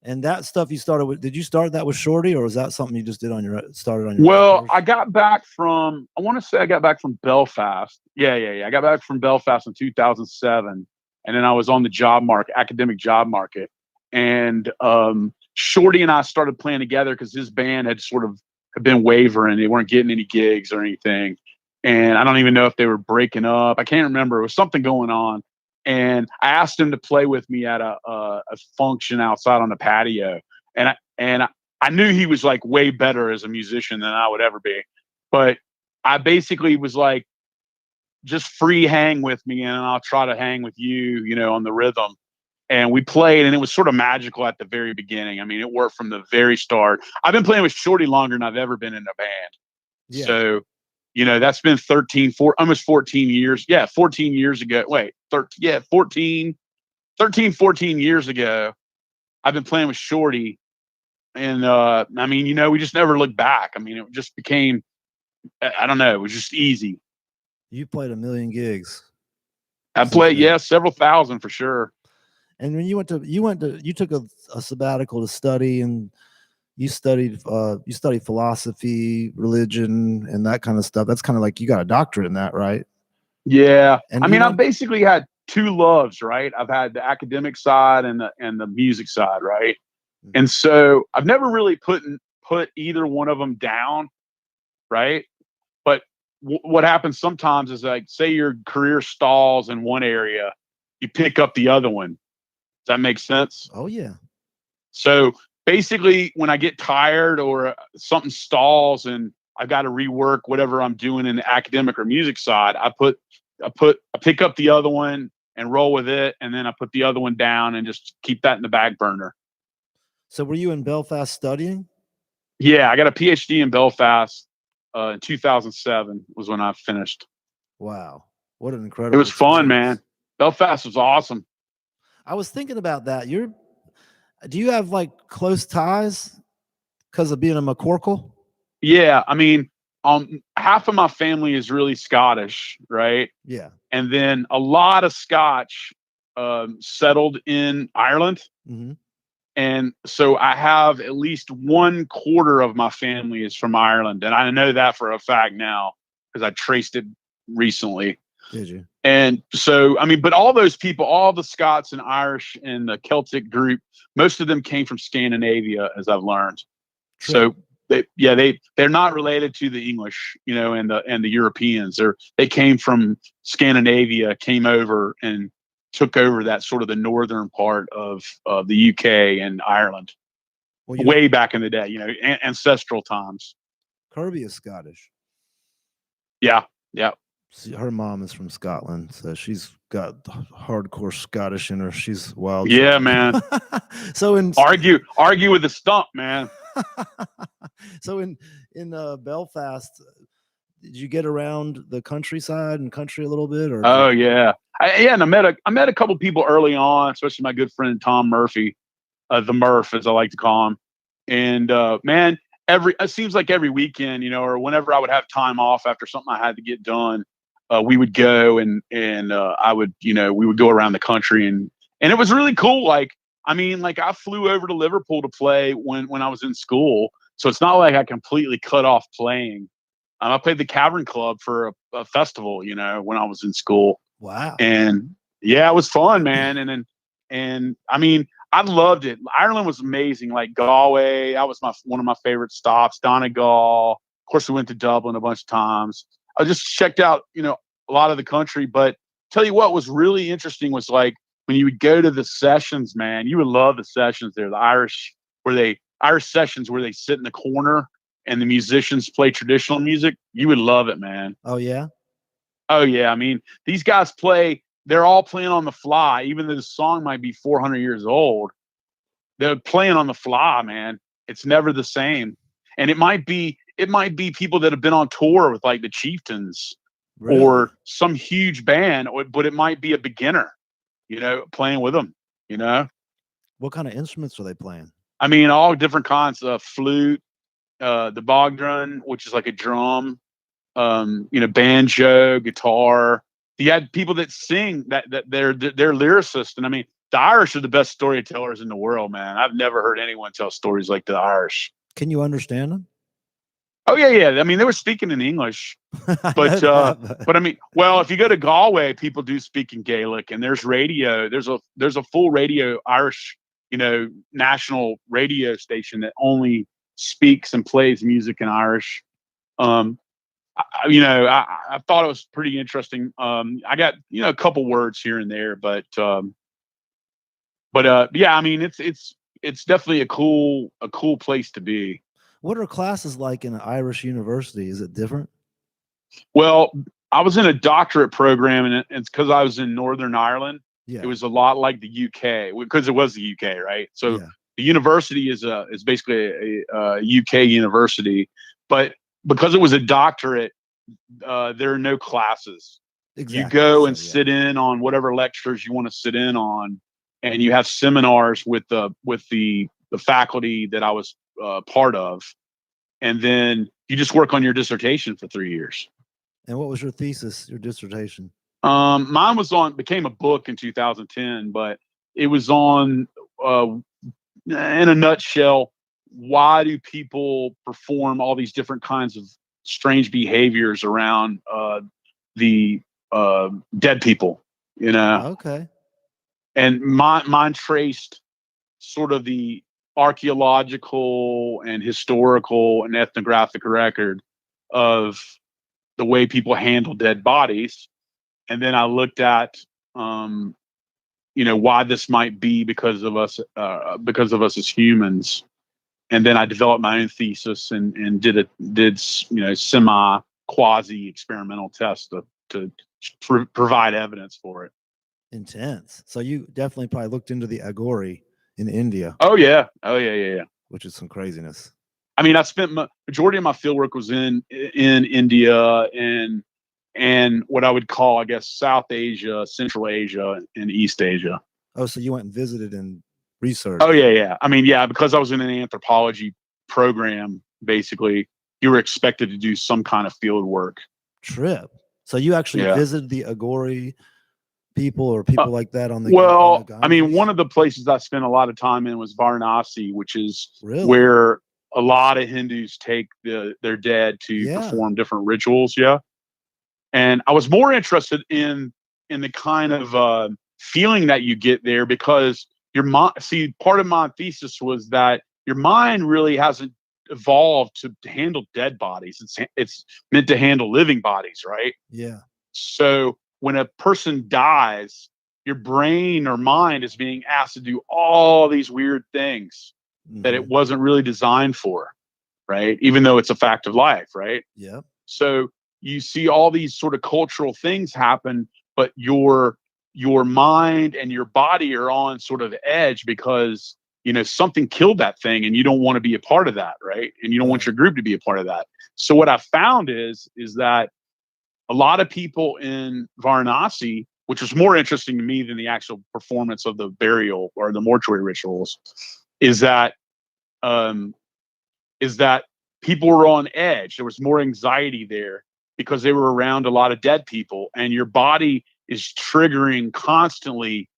And that stuff you started with, did you start that with Shorty, or was that something you just did on your started on your own Well, first? I got back from, I want to say I got back from Belfast. Yeah. I got back from Belfast in 2007. And then I was on the job market, academic job market. And Shorty and I started playing together because his band had had been wavering. They weren't getting any gigs or anything. And I don't even know if they were breaking up. I can't remember. It was something going on. And I asked him to play with me at a function outside on the patio. I knew he was like way better as a musician than I would ever be. But I basically was like, just free hang with me and I'll try to hang with you, on the rhythm. And we played and it was sort of magical at the very beginning. I mean, it worked from the very start. I've been playing with Shorty longer than I've ever been in a band. Yeah. So, that's been almost 14 years. Yeah, 14 years ago. Wait, 13, 14 years ago, I've been playing with Shorty. And I mean, we just never looked back. I mean, it just became, I don't know, it was just easy. You played a million gigs. I played, several thousand for sure. And when you took a sabbatical to study, and you studied philosophy, religion, and that kind of stuff. That's kind of like you got a doctorate in that, right? Yeah. And I mean, I've basically had two loves, right? I've had the academic side and the music side, right? Mhm. And so I've never really put either one of them down, right? But what happens sometimes is, like, say your career stalls in one area, you pick up the other one. Does that make sense? Oh yeah. So basically, when I get tired or something stalls and I got to rework whatever I'm doing in the academic or music side, I pick up the other one and roll with it, and then I put the other one down and just keep that in the back burner. So were you in Belfast studying? Yeah, I got a PhD in Belfast in 2007 was when I finished. Wow, what an It incredible was fun, experience. man. Belfast was awesome. I was thinking about that. Do you have like close ties because of being a McCorkle? Yeah, I mean, half of my family is really Scottish, right? Yeah. And then a lot of Scotch settled in Ireland. Mm-hmm. And so I have at least 1/4 of my family is from Ireland. And I know that for a fact now because I traced it recently. Did you? And so, I mean, but all those people, all the Scots and Irish and the Celtic group, most of them came from Scandinavia, as I've learned. True. So they're not related to the English, and the Europeans. They came from Scandinavia, came over and took over that sort of the northern part of the UK and Ireland, way back in the day, ancestral times. Kirby is Scottish. Yeah. Her mom is from Scotland, so she's got hardcore Scottish in her. She's wild. Yeah, man. So argue with the stump, man. So in Belfast, did you get around the countryside and country a little bit? Or yeah, and I met a couple people early on, especially my good friend Tom Murphy, the Murph as I like to call him. And man, it seems like every weekend, or whenever I would have time off after something I had to get done, we would go and I would, we would go around the country and it was really cool. Like, I mean, like I flew over to Liverpool to play when I was in school. So it's not like I completely cut off playing. I played the Cavern Club for a festival, when I was in school. Wow. And yeah, it was fun, man. And I mean, I loved it. Ireland was amazing. Like Galway, that was one of my favorite stops. Donegal. Of course, we went to Dublin a bunch of times. I just checked out, a lot of the country. But tell you what was really interesting was like when you would go to the sessions, man, you would love the sessions there. The Irish sessions where they sit in the corner and the musicians play traditional music. You would love it, man. Oh yeah. Oh yeah. I mean, these guys they're all playing on the fly, even though the song might be 400 years old. They're playing on the fly, man. It's never the same. And it might be people that have been on tour with like the Chieftains Really? or some huge band, but it might be a beginner, playing with them, What kind of instruments are they playing? I mean, all different kinds of flute, the bog drum, which is like a drum, banjo, guitar. You had people that sing that they're lyricists. And I mean, the Irish are the best storytellers in the world, man. I've never heard anyone tell stories like the Irish. Can you understand them? Oh yeah. I mean, they were speaking in English, but I mean, well, if you go to Galway, people do speak in Gaelic, and there's radio. There's a full radio Irish, national radio station that only speaks and plays music in Irish. I thought it was pretty interesting. I got a couple words here and there, but yeah, I mean it's definitely a cool place to be. What are classes like in an Irish university? Is it different? Well, I was in a doctorate program, and it's because I was in Northern Ireland. Yeah. It was a lot like the UK because it was the UK, right? So Yeah. the university is basically a UK university, but because it was a doctorate, there are no classes. Exactly. You go and sit in on whatever lectures you want to sit in on, and you have seminars with the faculty that I was part of, and then you just work on your dissertation for 3 years. And what was your thesis, your dissertation? Mine became a book in 2010, but it was on, in a nutshell, why do people perform all these different kinds of strange behaviors around the dead people, Okay. And mine traced sort of the archaeological and historical and ethnographic record of the way people handle dead bodies. And then I looked at, why this might be because of us as humans. And then I developed my own thesis and did semi quasi experimental tests to provide evidence for it. Intense. So you definitely probably looked into the Agori in India. Oh yeah. Which is some craziness. I mean, I spent majority of my fieldwork was in India and what I would call, I guess, South Asia, Central Asia, and East Asia. Oh, so you went and visited and researched. Oh yeah. I mean, yeah, because I was in an anthropology program, basically, you were expected to do some kind of field work. Trip. So you actually visited the Agori people or people like that on the I mean, one of the places I spent a lot of time in was Varanasi, which is where a lot of Hindus take their dead to perform different rituals. Yeah. And I was more interested in the kind of feeling that you get there, because your mind, part of my thesis was that your mind really hasn't evolved to handle dead bodies. It's meant to handle living bodies, right? Yeah. So when a person dies, your brain or mind is being asked to do all these weird things that it wasn't really designed for, right? Even though it's a fact of life, right? Yeah. So you see all these sort of cultural things happen, but your mind and your body are on sort of edge because, something killed that thing and you don't want to be a part of that, right? And you don't want your group to be a part of that. So what I found is that a lot of people in Varanasi, which was more interesting to me than the actual performance of the burial or the mortuary rituals, is that people were on edge. There was more anxiety there because they were around a lot of dead people, and your body is triggering constantly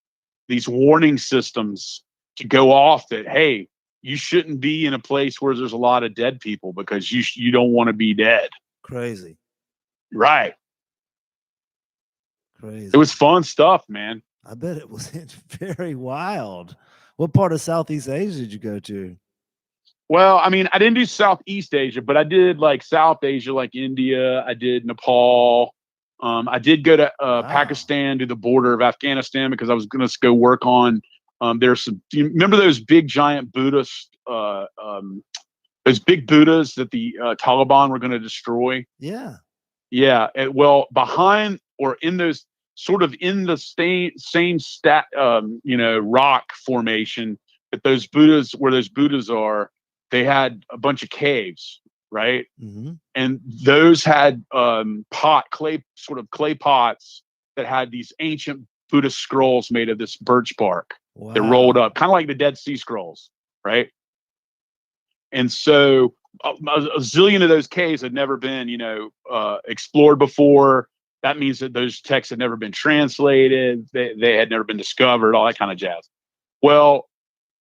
these warning systems to go off that, hey, you shouldn't be in a place where there's a lot of dead people because you don't want to be dead. Crazy. Right. Crazy. It was fun stuff, man. I bet it was very wild. What part of Southeast Asia did you go to? Well, I mean, I didn't do Southeast Asia, but I did like South Asia, like India. I did Nepal. I did go to Pakistan, to the border of Afghanistan, because I was going to go work on. There's some. Do you remember those big giant Buddhist, those big Buddhas that the Taliban were going to destroy? Yeah. Yeah. Well, behind or in those sort of in the same rock formation that those Buddhas, where those Buddhas are, they had a bunch of caves, right? Mm-hmm. And those had clay pots that had these ancient Buddhist scrolls made of this birch bark that rolled up, kind of like the Dead Sea Scrolls, right? And so a zillion of those caves had never been, explored before. That means that those texts had never been translated. They had never been discovered, all that kind of jazz. Well,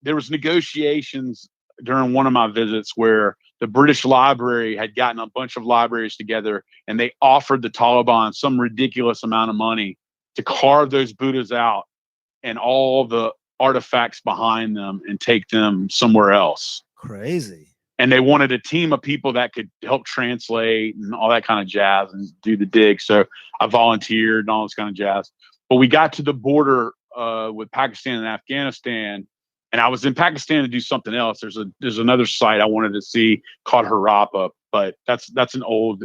there was negotiations during one of my visits where the British Library had gotten a bunch of libraries together, and they offered the Taliban some ridiculous amount of money to carve those Buddhas out and all the artifacts behind them and take them somewhere else. Crazy. And they wanted a team of people that could help translate and all that kind of jazz and do the dig. So I volunteered and all this kind of jazz. But we got to the border with Pakistan and Afghanistan, and I was in Pakistan to do something else. There's another site I wanted to see called Harappa, but that's an old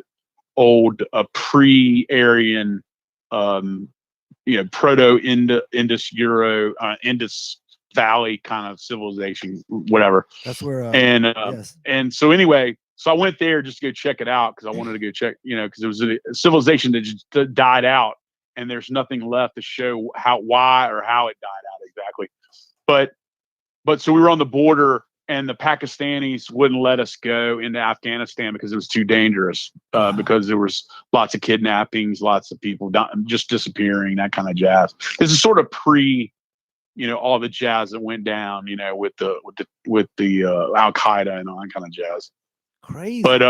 pre-Aryan, proto-Indus Indus Valley kind of civilization, whatever. That's where yes. And so anyway, so I went there just to go check it out because I wanted to go check, because it was a civilization that just died out, and there's nothing left to show why or how it died out exactly. But so we were on the border, and the Pakistanis wouldn't let us go into Afghanistan because it was too dangerous, because there was lots of kidnappings, lots of people just disappearing, that kind of jazz. This is sort of all the jazz that went down, with the Al Qaeda and all that kind of jazz. Crazy. But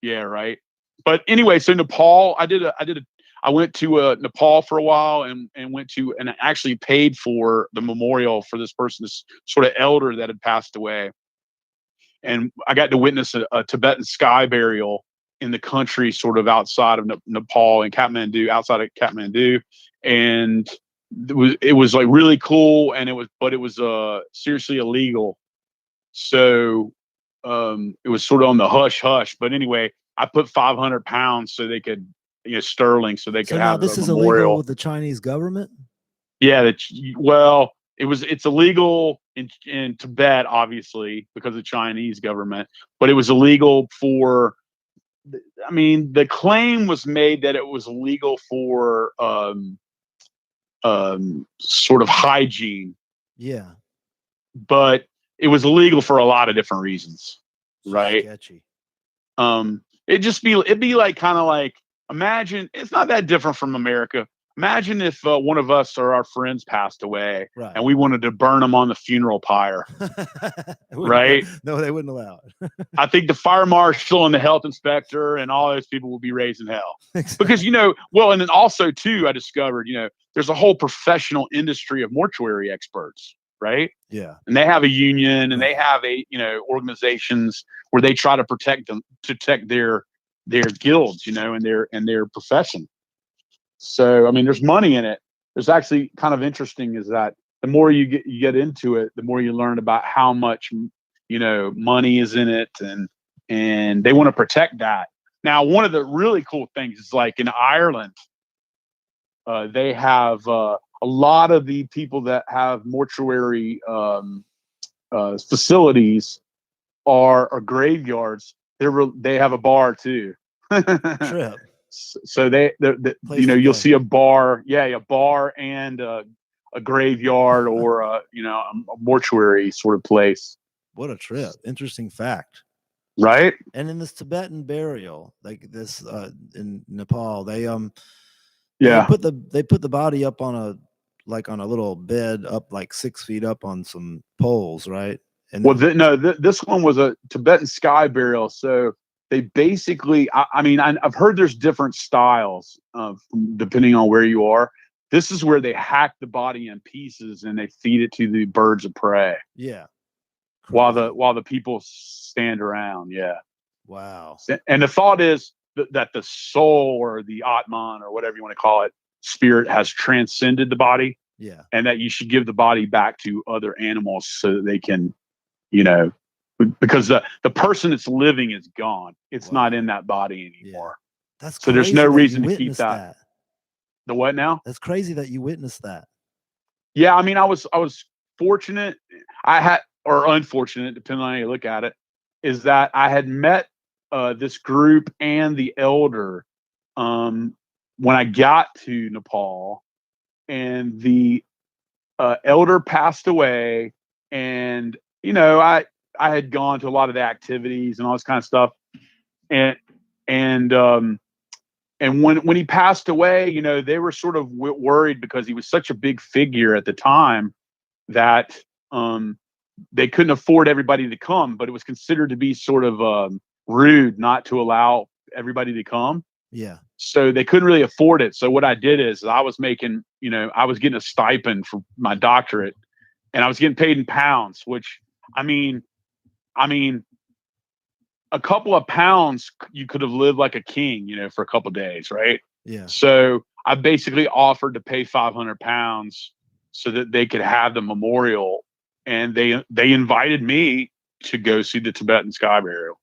yeah, right. But anyway, so Nepal, I went to Nepal for a while and actually paid for the memorial for this person, this sort of elder that had passed away. And I got to witness a Tibetan sky burial in the country, sort of outside of Nepal, in Kathmandu, outside of Kathmandu. And it was like really cool, and it was seriously illegal. So it was sort of on the hush hush. But anyway, I put 500 pounds so they could, sterling, so they could have this is memorial. illegal with the Chinese government? Yeah, it's illegal in Tibet, obviously, because of the Chinese government, but it was illegal for, the claim was made that it was illegal for sort of hygiene. Yeah. But it was illegal for a lot of different reasons, right? Sketchy. It'd be like, kind of like, imagine, it's not that different from America. Imagine if one of us or our friends passed away, right, and we wanted to burn them on the funeral pyre, right? No, they wouldn't allow it. I think the fire marshal and the health inspector and all those people will be raising hell. Exactly. Because, and then also too, I discovered, there's a whole professional industry of mortuary experts, right? Yeah. And they have a union, and they have organizations where they try to protect their guilds, and their profession. So, there's money in it. There's actually kind of interesting is that the more you get into it, the more you learn about how much, money is in it, and they want to protect that. Now, one of the really cool things is, like, in Ireland, they have a lot of the people that have mortuary facilities are graveyards. They have a bar too. Trip. So you'll see a bar, a bar and a graveyard or a mortuary sort of place. What a trip! Interesting fact, right? And in this Tibetan burial, like this in Nepal, they put the body up on a little bed up like 6 feet up on some poles, right? And this one was a Tibetan sky burial, so. They basically, I've heard there's different styles depending on where you are. This is where they hack the body in pieces and they feed it to the birds of prey. Yeah. While the people stand around. Yeah. Wow. And the thought is that the soul or the Atman or whatever you want to call it, spirit, has transcended the body. Yeah. And that you should give the body back to other animals so that they can, because the person that's living is gone. It's not in that body anymore. Yeah. That's so there's no reason to keep that. The what now? That's crazy that you witnessed that. Yeah, I was fortunate. I or unfortunate, depending on how you look at it, is that I had met this group and the elder when I got to Nepal, and the elder passed away, and I had gone to a lot of the activities and all this kind of stuff, and and when he passed away, they were sort of worried because he was such a big figure at the time that they couldn't afford everybody to come, but it was considered to be sort of rude not to allow everybody to come. Yeah. So they couldn't really afford it. So what I did is I was making, I was getting a stipend for my doctorate, and I was getting paid in pounds, which I mean, a couple of pounds, you could have lived like a king, for a couple of days, right? Yeah. So I basically offered to pay 500 pounds so that they could have the memorial, and they invited me to go see the Tibetan sky burial.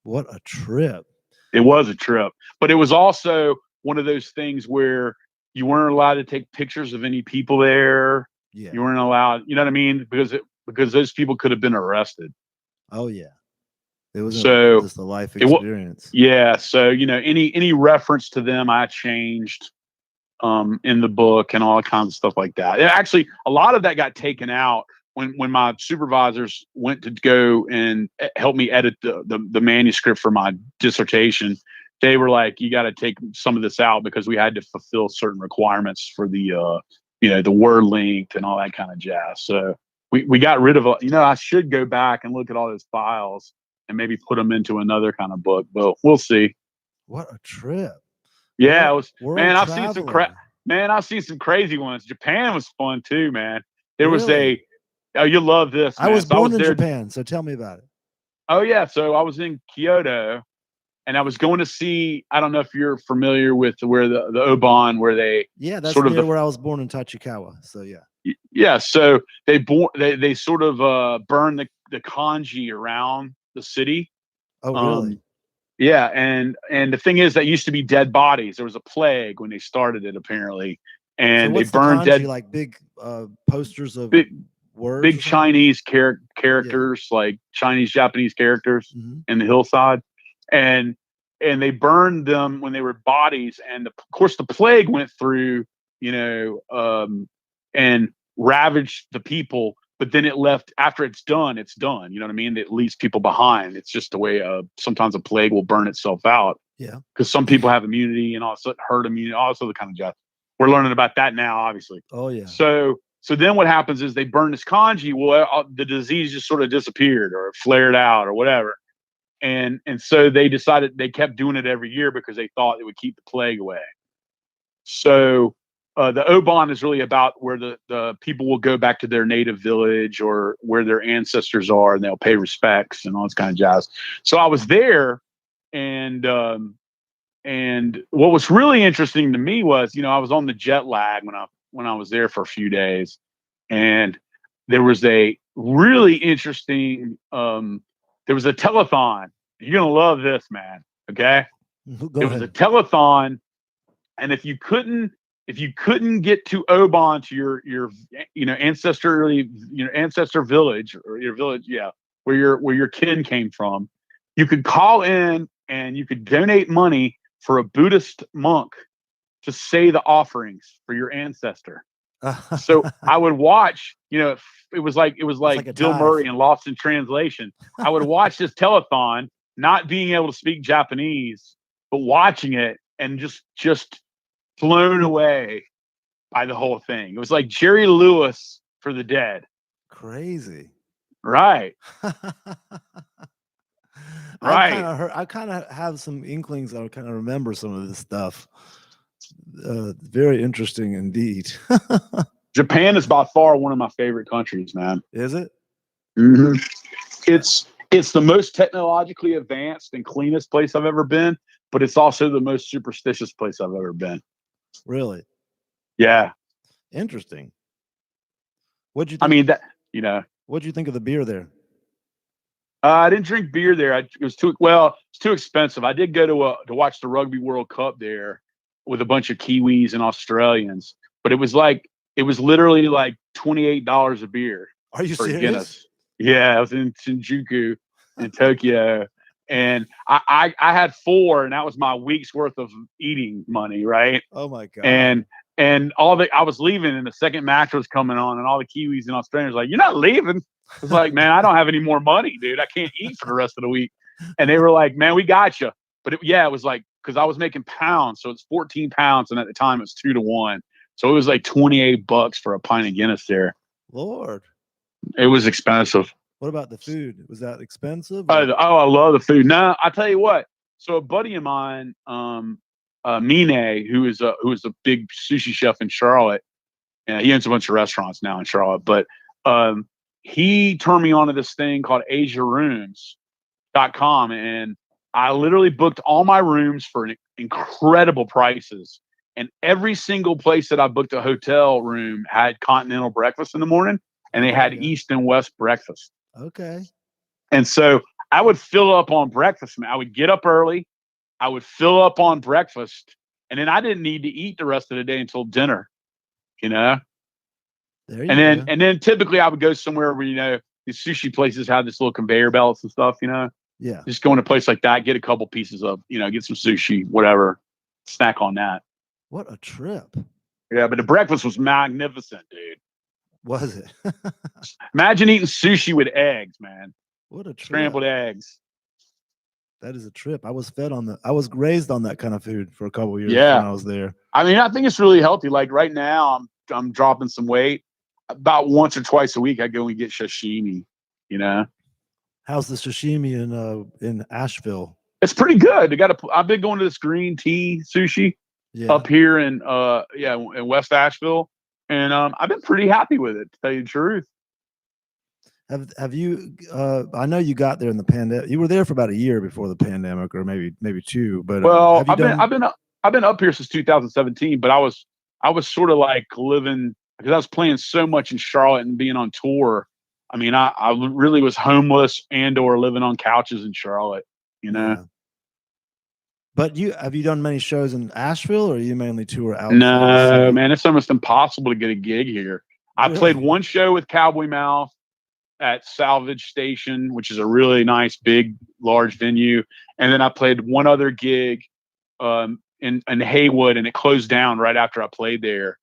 What a trip. It was a trip, but it was also one of those things where you weren't allowed to take pictures of any people there. Yeah. You weren't allowed, you know what I mean? Because those people could have been arrested. Oh yeah. It was just a life experience. Yeah. So, any reference to them, I changed in the book and all kinds of stuff like that. Actually, a lot of that got taken out when my supervisors went to go and help me edit the manuscript for my dissertation. They were like, you got to take some of this out because we had to fulfill certain requirements for the the word length and all that kind of jazz. So we got rid of I should go back and look at all those files and maybe put them into another kind of book, but we'll see. What a trip. Yeah, it was, man. I've seen some crazy ones. Japan was fun too, man. There was you'll love this, man. I was born in Japan, so tell me about it. Oh yeah, so I was in Kyoto, and I was going to see, I don't know if you're familiar with where the Oban, where they that's sort of where I was born in Tachikawa. So yeah. So they sort of burn the kanji around the city. Oh really? Yeah, and the thing is, that used to be dead bodies. There was a plague when they started it, apparently, and they burned kanji, dead, like big posters of words, big Chinese characters, like Chinese Japanese characters in the hillside, and they burned them when they were bodies, and of course the plague went through, and ravaged the people. But then it left, after it's done, you know what I mean? It leaves people behind. It's just the way sometimes a plague will burn itself out. Yeah. Because some people have immunity and also herd immunity, also the kind of jazz. We're learning about that now, obviously. Oh yeah. So then what happens is they burn this kanji. Well, the disease just sort of disappeared or flared out or whatever. And so they decided, they kept doing it every year because they thought it would keep the plague away. So the Oban is really about where the people will go back to their native village or where their ancestors are, and they'll pay respects and all this kind of jazz. So I was there, and what was really interesting to me was, I was on the jet lag when I was there for a few days, and there was a really interesting there was a telethon. You're gonna love this, man. Okay, there was a telethon, and if you couldn't get to Oban, to your ancestor village, or your village, where your kin came from, you could call in and you could donate money for a Buddhist monk to say the offerings for your ancestor. So I would watch, it was like Bill Murray in Lost in Translation. I would watch this telethon, not being able to speak Japanese, but watching it and just blown away by the whole thing. It was like Jerry Lewis for the dead. Crazy. Right. Right. I kind of have some inklings. I kind of remember some of this stuff. Very interesting indeed. Japan is by far one of my favorite countries, man. Is it? Mm-hmm. It's the most technologically advanced and cleanest place I've ever been, but it's also the most superstitious place I've ever been. Really? Yeah. Interesting. What'd you think? I mean, what'd you think of the beer there? I didn't drink beer there. It's too expensive. I did go to watch the Rugby World Cup there with a bunch of Kiwis and Australians, but it was literally like $28 a beer. Are you for serious? Guinness. Yeah, I was in Shinjuku in Tokyo, and I had 4, and that was my week's worth of eating money, right? Oh my God. And I was leaving, and the second match was coming on, and all the Kiwis and Australians were like, "You're not leaving." I was like, "Man, I don't have any more money, dude. I can't eat for the rest of the week." And they were like, "Man, we got you." But it was like, because I was making pounds, so it's 14 pounds, and at the time it's 2-1, so it was like $28 for a pint of Guinness there. Lord. It was expensive. What about the food? Was that expensive? Oh, I love the food. No, I tell you what. So a buddy of mine, Mine, who is a big sushi chef in Charlotte, and he owns a bunch of restaurants now in Charlotte. But he turned me onto this thing called AsiaRooms.com, and I literally booked all my rooms for incredible prices. And every single place that I booked a hotel room had continental breakfast in the morning, and they had East and West breakfast. Okay. And so I would fill up on breakfast. I would get up early. I would fill up on breakfast, and then I didn't need to eat the rest of the day until dinner, you know? There you go. And then typically I would go somewhere where, these sushi places have this little conveyor belts and stuff, Yeah. Just go in a place like that, get a couple pieces of, get some sushi, whatever, snack on that. What a trip. Yeah, but the breakfast was magnificent, dude. Was it? Imagine eating sushi with eggs, man. What a trip. Scrambled eggs. That is a trip. I was raised on that kind of food for a couple of years when I was there. I mean, I think it's really healthy. Like right now, I'm dropping some weight. About once or twice a week, I go and get sashimi. How's the sashimi in Asheville? It's pretty good. I've been going to this green tea sushi up here in West Asheville, and I've been pretty happy with it, to tell you the truth. Have you? I know you got there in the pandemic. You were there for about a year before the pandemic, or maybe 2. But I've been up here since 2017. But I was sort of like living, because I was playing so much in Charlotte and being on tour. I mean, I really was homeless or living on couches in Charlotte. Yeah. But have you done many shows in Asheville, or are you mainly tour out? No, man, it's almost impossible to get a gig here. I played one show with Cowboy Mouth at Salvage Station, which is a really nice, big, large venue. And then I played one other gig in Haywood, and it closed down right after I played there.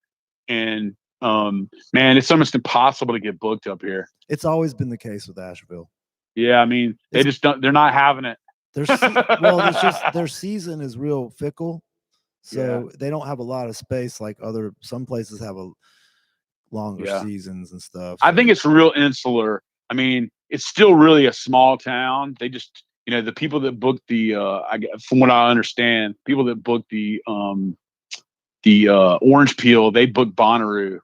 And man, it's almost impossible to get booked up here. It's always been the case with Asheville. Yeah, I mean, they're not having it. Their season is real fickle. So they don't have a lot of space like some places have a longer seasons and stuff. So. I think it's real insular. I mean, it's still really a small town. They just, the people that book from what I understand, people that book the Orange Peel, they book Bonnaroo.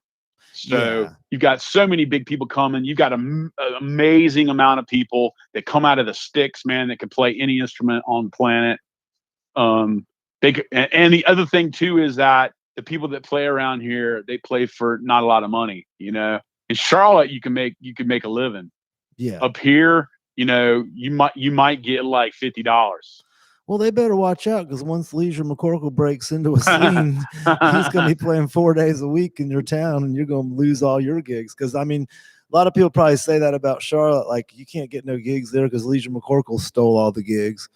So you've got so many big people coming. You've got an amazing amount of people that come out of the sticks, man, that can play any instrument on the planet. And the other thing too is that the people that play around here, they play for not a lot of money. In Charlotte, you can make a living. Yeah. Up here, you might get like $50. Well, they better watch out, because once Leisure McCorkle breaks into a scene, he's going to be playing 4 days a week in your town, and you're going to lose all your gigs. Because I mean, a lot of people probably say that about Charlotte, like you can't get no gigs there because Leisure McCorkle stole all the gigs.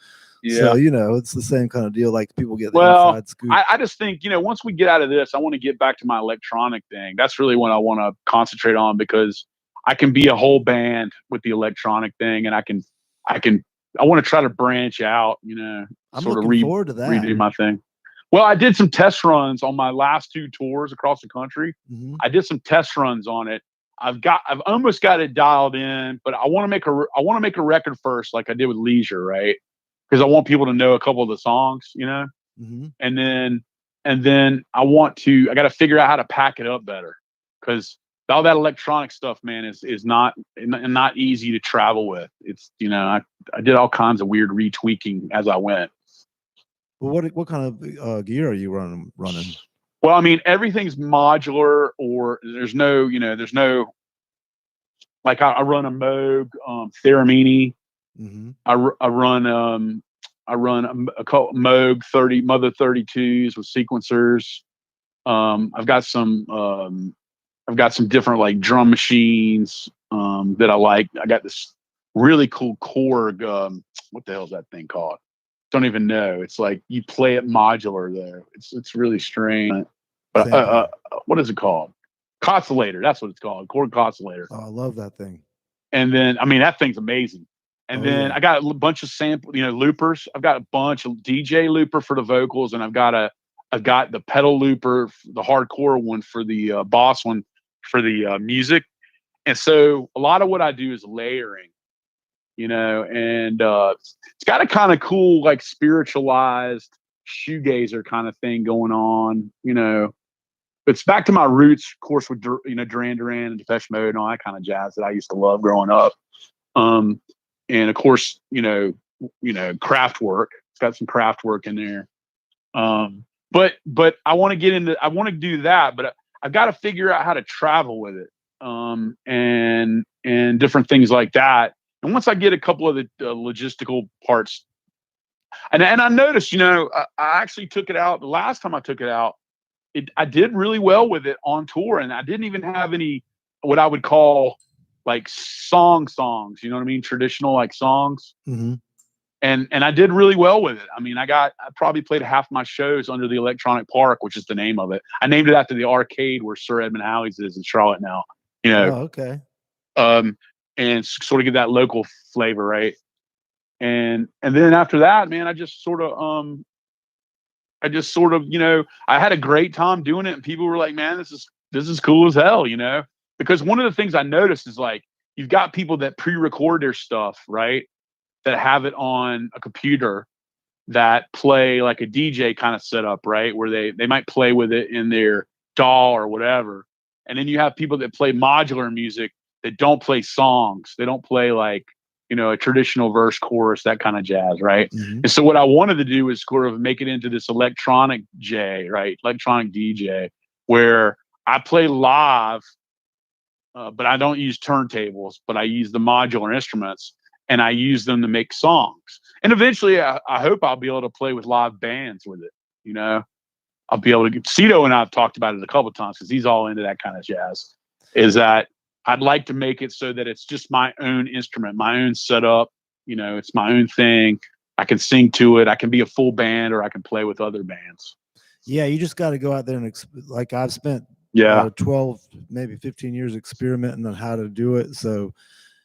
Yeah. So, it's the same kind of deal. Like people get the inside scoop. I just think, once we get out of this, I want to get back to my electronic thing. That's really what I want to concentrate on, because I can be a whole band with the electronic thing, and I want to try to branch out, I'm looking forward to that. Redo my thing. Well, I did some test runs on my last 2 tours across the country. Mm-hmm. I did some test runs on it. I've almost got it dialed in, but I want to make a record first, like I did with Leisure, right? Because I want people to know a couple of the songs, Mm-hmm. and then I got to figure out how to pack it up better, because all that electronic stuff, man, is not easy to travel with. It's, I did all kinds of weird retweaking as I went. Well, what kind of gear are you running? Well, I mean, everything's modular, or there's no, like I run a Moog Theramini. Mm-hmm. I run a Moog Mother 32s with sequencers. I've got some different like drum machines. that I like. I got this really cool Korg. What the hell is that thing called? Don't even know. It's like you play it modular though. It's really strange. But what is it called? Oscillator. That's what it's called. Korg oscillator. Oh, I love that thing. And then, I mean, that thing's amazing. And then I got a bunch of sample, loopers. I've got a bunch of DJ looper for the vocals, and I've got the pedal looper, the hardcore one for the Boss one for the music. And so a lot of what I do is layering, and it's got a kind of cool, like spiritualized shoegazer kind of thing going on, It's back to my roots, of course, with Duran Duran and Depeche Mode and all that kind of jazz that I used to love growing up. And of course, craft work. It's got some craft work in there. But I want to do that, but I've got to figure out how to travel with it. And different things like that. And once I get a couple of the logistical parts, and I noticed, I actually took it out the last time I took it out. I did really well with it on tour, and I didn't even have any what I would call like songs, you know what I mean? Traditional like songs. Mm-hmm. And I did really well with it. I mean, I probably played half my shows under the Electronic Park, which is the name of it. I named it after the arcade where Sir Edmund Halley's is in Charlotte now, Oh, okay. And sort of get that local flavor. Right. And then after that, man, I just sort of, I had a great time doing it, and people were like, man, this is cool as hell, because one of the things I noticed is like, you've got people that pre-record their stuff, right? That have it on a computer that play like a DJ kind of setup, right? Where they might play with it in their DAW or whatever. And then you have people that play modular music that don't play songs. They don't play like, a traditional verse chorus, that kind of jazz, right? Mm-hmm. And so what I wanted to do is sort of make it into this electronic right? Electronic DJ, where I play live, but I don't use turntables, but I use the modular instruments, and I use them to make songs. And eventually, I hope I'll be able to play with live bands with it. I'll be able to. Cito and I've talked about it a couple of times because he's all into that kind of jazz. Is that I'd like to make it so that it's just my own instrument, my own setup. It's my own thing. I can sing to it. I can be a full band, or I can play with other bands. Yeah, you just got to go out there and like I've spent 12, maybe 15 years experimenting on how to do it. So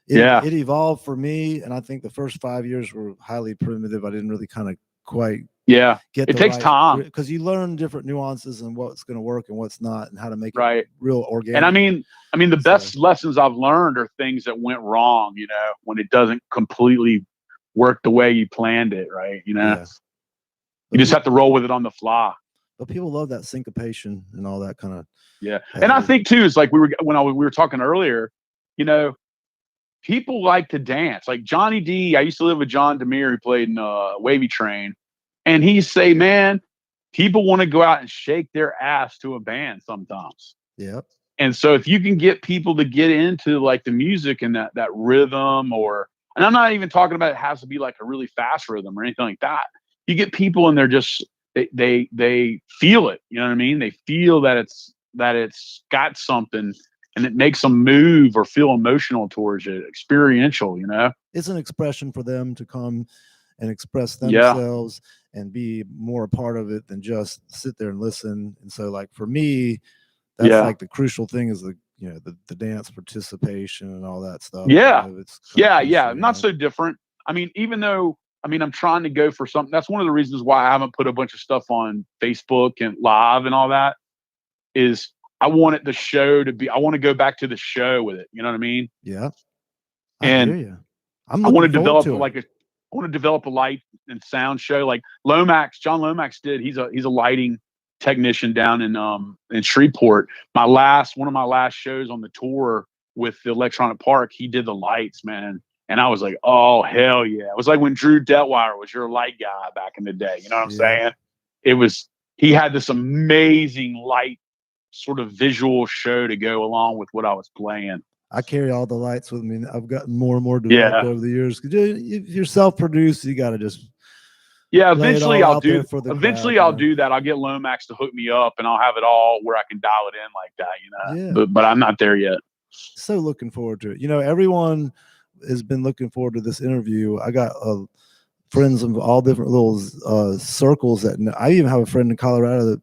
it evolved for me, and I think the first 5 years were highly primitive. I didn't really kind of quite get it takes time because you learn different nuances and what's going to work and what's not, and how to make it real organic. And I mean the best lessons I've learned are things that went wrong, when it doesn't completely work the way you planned it, right? You just have to roll with it on the fly. But people love that syncopation and all that kind of. Yeah. And I think too, it's like we were talking earlier, people like to dance. Like Johnny D, I used to live with John Demere, who played in Wavy Train. And he'd say, man, people want to go out and shake their ass to a band sometimes. Yep. And so if you can get people to get into like the music and that rhythm, and I'm not even talking about it has to be like a really fast rhythm or anything like that. You get people and they're just, they feel it. You know what I mean? They feel that it's got something, and it makes them move or feel emotional towards it, experiential, It's an expression for them to come and express themselves and be more a part of it than just sit there and listen. And so like for me, that's like the crucial thing is the dance participation and all that stuff. It's not so different. I mean, even though I'm trying to go for something. That's one of the reasons why I haven't put a bunch of stuff on Facebook and live and all that, is I want the show to be, I want to go back to the show with it. You know what I mean? Yeah. I hear you. I want to develop a light and sound show like John Lomax did. He's a lighting technician down in Shreveport. One of my last shows on the tour with the Electronic Park, he did the lights, man. And I was like, oh, hell yeah. It was like when Drew Detweiler was your light guy back in the day. You know what I'm saying? He had this amazing light sort of visual show to go along with what I was playing. I carry all the lights with me. I've gotten more and more developed over the years. If you're self-produced, you got to just eventually I'll do that. I'll get Lomax to hook me up, and I'll have it all where I can dial it in like that, But I'm not there yet. So looking forward to it. Everyone has been looking forward to this interview. I got friends of all different little circles I even have a friend in Colorado that,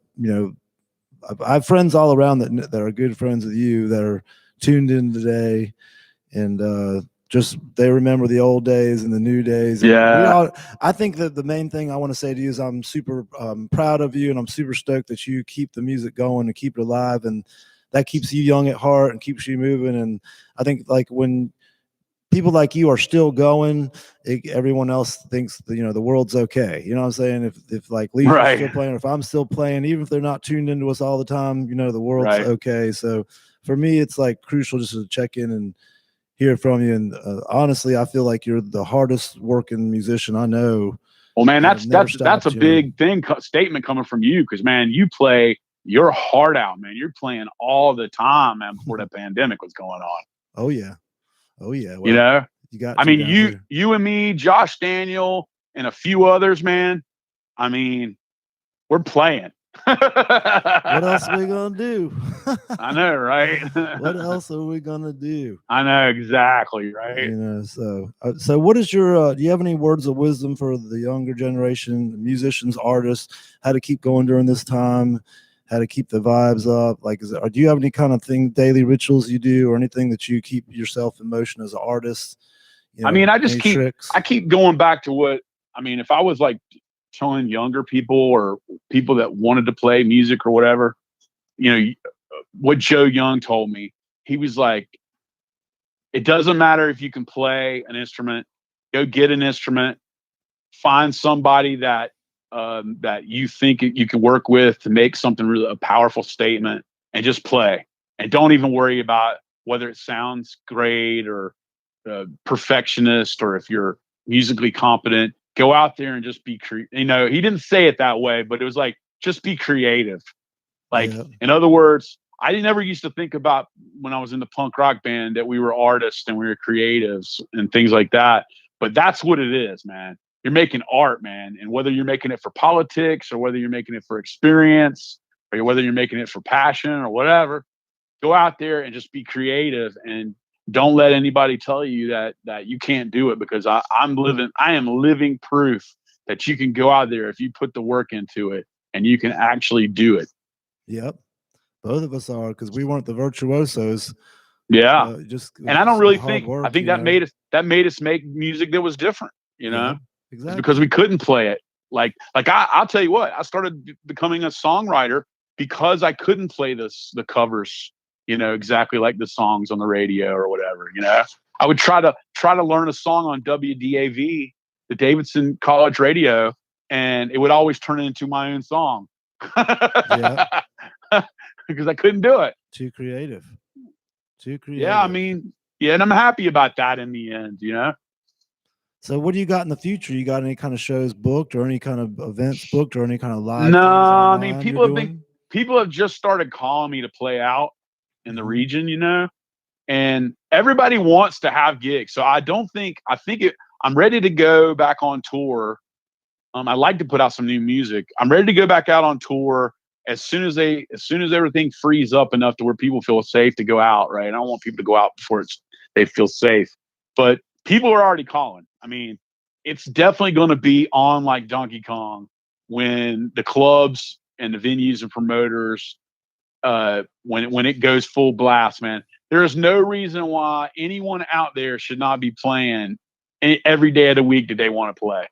I have friends all around that are good friends with you that are tuned in today, and just they remember the old days and the new days. And I think that the main thing I want to say to you is I'm super proud of you, and I'm super stoked that you keep the music going and keep it alive, and that keeps you young at heart and keeps you moving. And I think like when people like you are still going, everyone else thinks that, the world's okay. You know what I'm saying? If like Leisure still playing, or if I'm still playing, even if they're not tuned into us all the time, the world's okay. So for me, it's like crucial just to check in and hear from you. And honestly, I feel like you're the hardest working musician I know. Well, man, that's a big statement coming from you, because man, you play your heart out, man. You're playing all the time, man, before the pandemic was going on. Oh yeah. Well, you got. I mean, you and me, Josh Daniel, and a few others, man. I mean, we're playing. What else are we gonna do? I know, right? What else are we gonna do? I know exactly, right? So what is your? Do you have any words of wisdom for the younger generation, musicians, artists, how to keep going during this time? How to keep the vibes up? Like, do you have any kind of daily rituals you do, or anything that you keep yourself in motion as an artist? I mean, I keep going back to what, I mean, if I was like telling younger people or people that wanted to play music or whatever, what Joe Young told me, he was like, it doesn't matter if you can play an instrument, go get an instrument, find somebody that you think you can work with to make something really a powerful statement, and just play, and don't even worry about whether it sounds great or perfectionist, or if you're musically competent. Go out there and just be he didn't say it that way, but it was like, just be creative. Like, in other words, I never used to think about, when I was in the punk rock band, that we were artists and we were creatives and things like that. But that's what it is, man. You're making art, man. And whether you're making it for politics, or whether you're making it for experience, or whether you're making it for passion or whatever, go out there and just be creative, and don't let anybody tell you that you can't do it, because I am living proof that you can go out there if you put the work into it, and you can actually do it. Yep. Both of us are, because we weren't the virtuosos. Yeah. And I don't really think, I think that made us make music that was different, Exactly. It's because we couldn't play it. Like I'll tell you what, I started becoming a songwriter because I couldn't play the covers, exactly like the songs on the radio or whatever. I would try to learn a song on WDAV, the Davidson College Radio, and it would always turn into my own song. Because I couldn't do it. Too creative. Yeah, I mean, and I'm happy about that in the end, So what do you got in the future? You got any kind of shows booked, or any kind of events booked, or any kind of live? No, I mean, people have just started calling me to play out in the region, and everybody wants to have gigs. So I think I'm ready to go back on tour. I like to put out some new music. I'm ready to go back out on tour as soon as everything frees up enough to where people feel safe to go out. Right. I don't want people to go out before they feel safe, but people are already calling. I mean, it's definitely going to be on like Donkey Kong when the clubs and the venues and promoters, when it goes full blast, man. There is no reason why anyone out there should not be playing every day of the week that they want to play.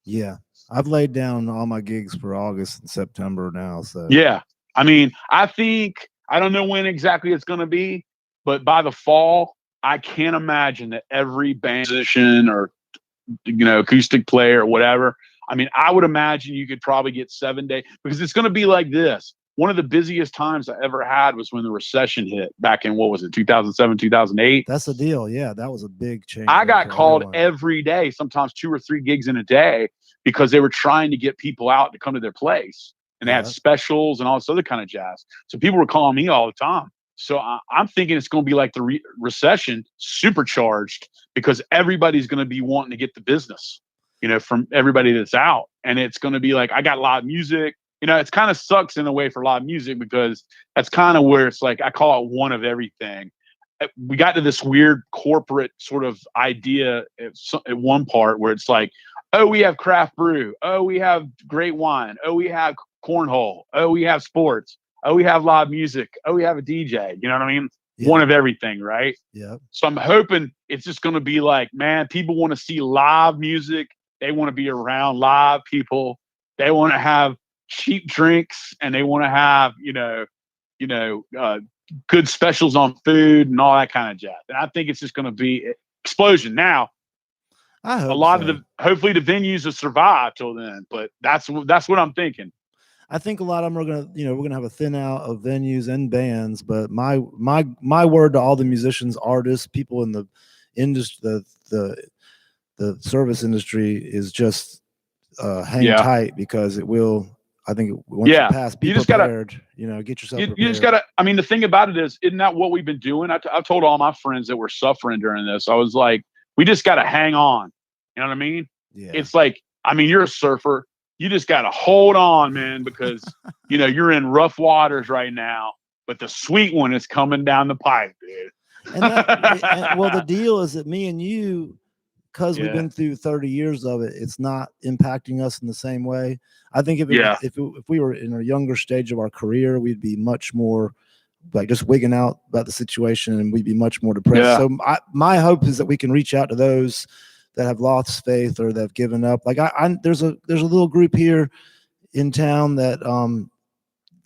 Yeah. I've laid down all my gigs for August and September now. So yeah, I mean, I don't know when exactly it's going to be, but by the fall, I can't imagine that every band musician or acoustic player or whatever. I mean, I would imagine you could probably get 7 days, because it's going to be like this. One of the busiest times I ever had was when the recession hit back in, what was it, 2007, 2008? That's the deal. Yeah, that was a big change. I got called every day, sometimes 2 or 3 gigs in a day, because they were trying to get people out to come to their place, and they had specials and all this other kind of jazz. So people were calling me all the time. So I'm thinking it's going to be like the recession supercharged, because everybody's going to be wanting to get the business, from everybody that's out. And it's going to be like, I got live music. It's kind of sucks in a way for live music, because that's kind of where it's like, I call it one of everything. we got to this weird corporate sort of idea at one part where it's like, oh, we have craft brew. Oh, we have great wine. Oh, we have cornhole. Oh, we have sports. Oh, we have live music. Oh, we have a DJ. You know what I mean? Yeah. One of everything, right? Yeah. So I'm hoping it's just going to be like, man, people want to see live music. They want to be around live people. They want to have cheap drinks, and they want to have, good specials on food and all that kind of jazz. And I think it's just going to be explosion. Now, I hope a lot so. of hopefully the venues will survive till then, but that's what I'm thinking. I think a lot of them are gonna, we're gonna have a thin out of venues and bands. But my word to all the musicians, artists, people in the industry, the service industry is just hang tight, because it will. I think once you pass, be prepared. Get yourself prepared. You just gotta. I mean, the thing about it is, isn't that what we've been doing? I've told all my friends that were suffering during this. I was like, we just gotta hang on. You know what I mean? Yeah. It's like, I mean, you're a surfer. You just got to hold on, man, because, you're in rough waters right now, but the sweet one is coming down the pipe, dude. Well, the deal is that me and you, because we've been through 30 years of it, it's not impacting us in the same way. I think if we were in a younger stage of our career, we'd be much more like just wigging out about the situation, and we'd be much more depressed. Yeah. So my hope is that we can reach out to those that have lost faith or that have given up. Like there's a little group here in town that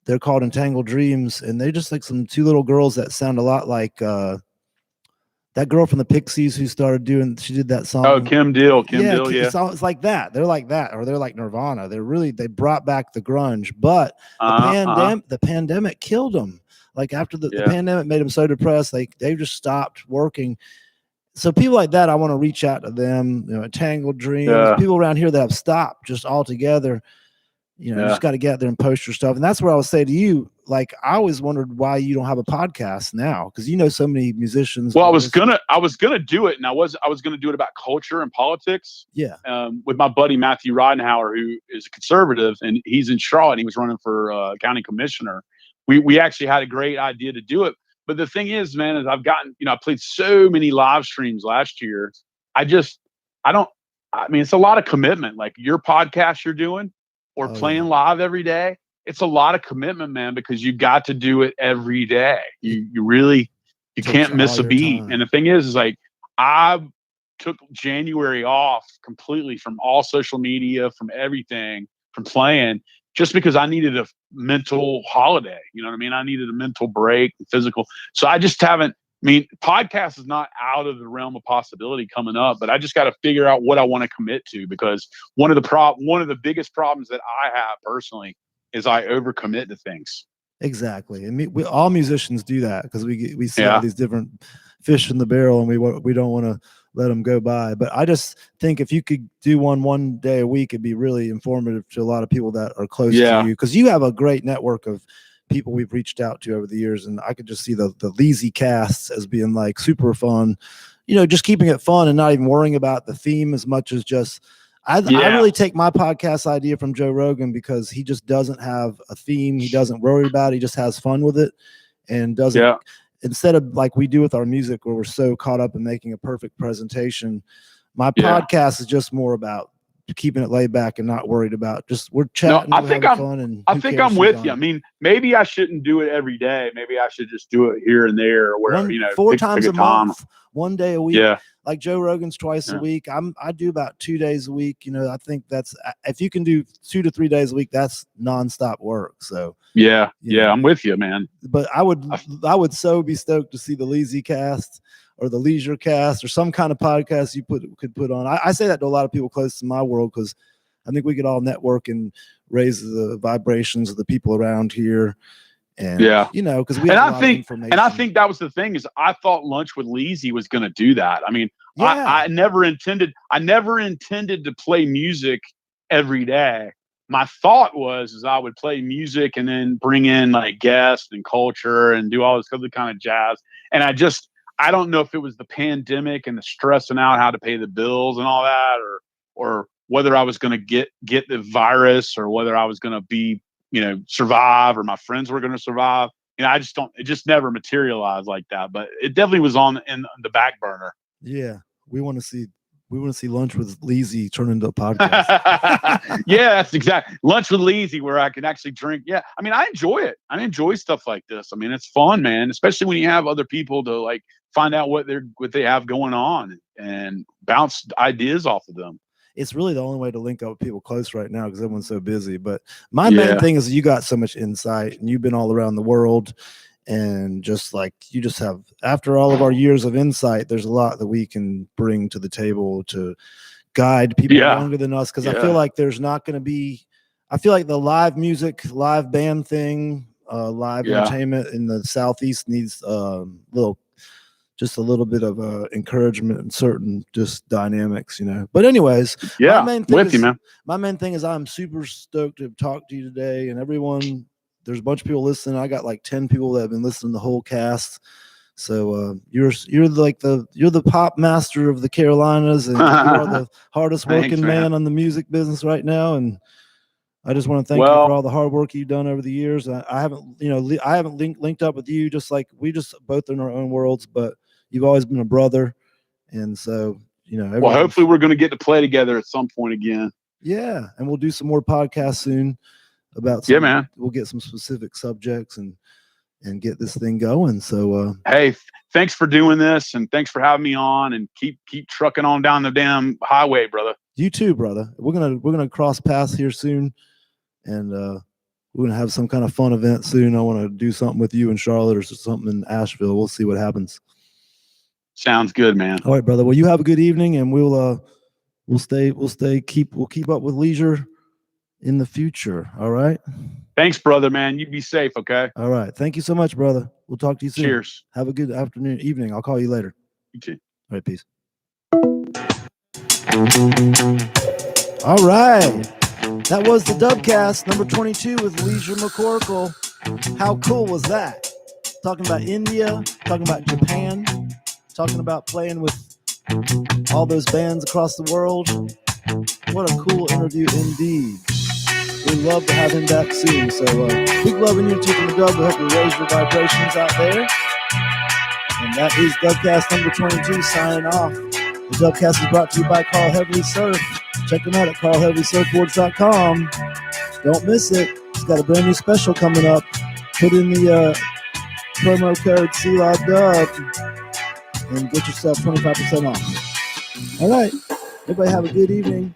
they're called Entangled Dreams, and they're just like two little girls that sound a lot like that girl from the Pixies who she did that song. Oh, Kim Deal. Deal, yeah. It's like that. They're like that, or they're like Nirvana. They brought back the grunge, but the pandemic killed them. Like after the pandemic made them so depressed, they just stopped working. So people like that, I want to reach out to them, Entangled Dreams, people around here that have stopped just altogether. You just got to get out there and post your stuff. And that's where I would say to you, like, I always wondered why you don't have a podcast now, because so many musicians. Well, I was gonna do it, and I was gonna do it about culture and politics. Yeah. With my buddy Matthew Ridenhour, who is a conservative, and he's in Charlotte. And he was running for county commissioner. We actually had a great idea to do it. But the thing is, man, is I played so many live streams last year. It's a lot of commitment. Like your podcast you're doing or playing live every day. It's a lot of commitment, man, because you got to do it every day. You can't miss a beat. And the thing is like, I took January off completely from all social media, from everything, from playing, just because I needed a mental holiday. You know what I mean? I needed a mental break, physical. So I just haven't, podcast is not out of the realm of possibility coming up, but I just got to figure out what I want to commit to, because one of the biggest problems that I have personally is I overcommit to things. Exactly. And all musicians do that, because we see all these different fish in the barrel, and we don't want to let them go by. But I just think if you could do one day a week, it'd be really informative to a lot of people that are close to you, because you have a great network of people we've reached out to over the years. And I could just see the Leezy casts as being like super fun, just keeping it fun and not even worrying about the theme as much as just, I really take my podcast idea from Joe Rogan, because he just doesn't have a theme. He doesn't worry about it. He just has fun with it, and doesn't, instead of like we do with our music, where we're so caught up in making a perfect presentation. My podcast is just more about keeping it laid back and not worried about just we're chatting. No, I think I'm with you. Maybe I shouldn't do it every day. Maybe I should just do it here and there, or wherever. 4 times a month, 1 day a week. Yeah. Like Joe Rogan's twice a week. I do about 2 days a week. I think that's, if you can do 2 to 3 days a week, that's nonstop work. So I'm with you, man. But I would so be stoked to see the Leezy cast or the Leisure cast or some kind of podcast you could put on. I say that to a lot of people close to my world, because I think we could all network and raise the vibrations of the people around here. And because we have a lot of information. And I think that was the thing, is I thought Lunch with Leezy was going to do that. I never intended to play music every day. My thought was I would play music and then bring in like guests and culture and do all this other kind of jazz. And I don't know if it was the pandemic and the stressing out how to pay the bills and all that, or whether I was going to get the virus, or whether I was going to be, survive, or my friends were going to survive. I just don't. It just never materialized like that. But it definitely was in the back burner. Yeah, we want to see Lunch with Leezy turn into a podcast. Yeah, that's exactly Lunch with Leezy, where I can actually drink. Yeah, I mean, I enjoy it. I enjoy stuff like this. I mean, it's fun, man. Especially when you have other people to like find out what they have going on and bounce ideas off of them. It's really the only way to link up with people close right now because everyone's so busy. But my main thing is you got so much insight and you've been all around the world, and just like you just have, after all of our years of insight, there's a lot that we can bring to the table to guide people younger than us. Because I feel like there's not going to be, I feel like the live music, live band thing, live entertainment in the Southeast needs just a little bit of encouragement in certain just dynamics, But anyways, my main thing is I'm super stoked to talk to you today, and everyone. There's a bunch of people listening. I got like 10 people that have been listening to the whole cast. So you're the pop master of the Carolinas, and you are the hardest working man on the music business right now. And I just want to thank you for all the hard work you've done over the years. I haven't linked up with you, just like we just both in our own worlds, but you've always been a brother. And so, hopefully we're going to get to play together at some point again. Yeah. And we'll do some more podcasts soon about we'll get some specific subjects and get this thing going. So hey, thanks for doing this, and thanks for having me on, and keep trucking on down the damn highway, brother. You too, brother. We're gonna cross paths here soon, and we're gonna have some kind of fun event soon. I want to do something with you in Charlotte or something in Asheville. We'll see what happens. Sounds good, man. All right, brother. Well, you have a good evening, and we'll keep up with Leisure in the future. All right. Thanks, brother, man. You be safe. Okay. All right. Thank you so much, brother. We'll talk to you soon. Cheers. Have a good evening. I'll call you later. You too. All right. Peace. All right. That was the Dubbcast number 22 with Leisure McCorkle. How cool was that? Talking about India, talking about Japan, talking about playing with all those bands across the world. What a cool interview indeed. We'd love to have him back soon. So big love and unity from the Dubb. We hope you raise your vibrations out there. And that is Dubbcast number 22 signing off. The Dubbcast is brought to you by Carl Heavily Surf. Check them out at carlheavilysurfboards.com. Don't miss it. It's got a brand new special coming up. Put in the promo code SELAH Dubb and get yourself 25% off. All right. Everybody have a good evening.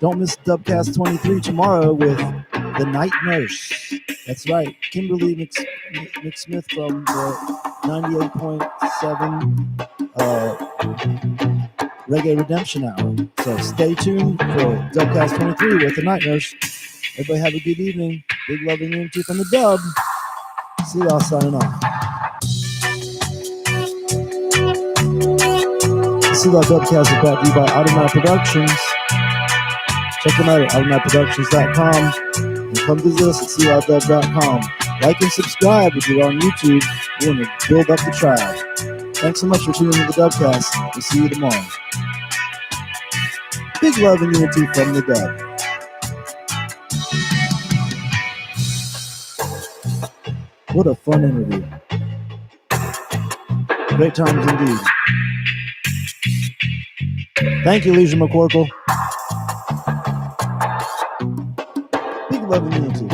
Don't miss Dubbcast 23 tomorrow with The Night Nurse. That's right. Kimberly McSmith from the 98.7 Reggae Redemption Hour. So stay tuned for Dubbcast 23 with The Night Nurse. Everybody have a good evening. Big love and unity from the Dubb. See y'all signing off. The SELAH Dubbcast is brought to you by Automatic Productions. Check them out at automaticproductions.com and come visit us at SELAHDubb.com. Like and subscribe if you're on YouTube. We want to build up the tribe. Thanks so much for tuning in to the Dubbcast. We'll see you tomorrow. Big love and unity from the Dubb. What a fun interview. Great times indeed. Thank you, Leisure McCorkle. Big love and unity.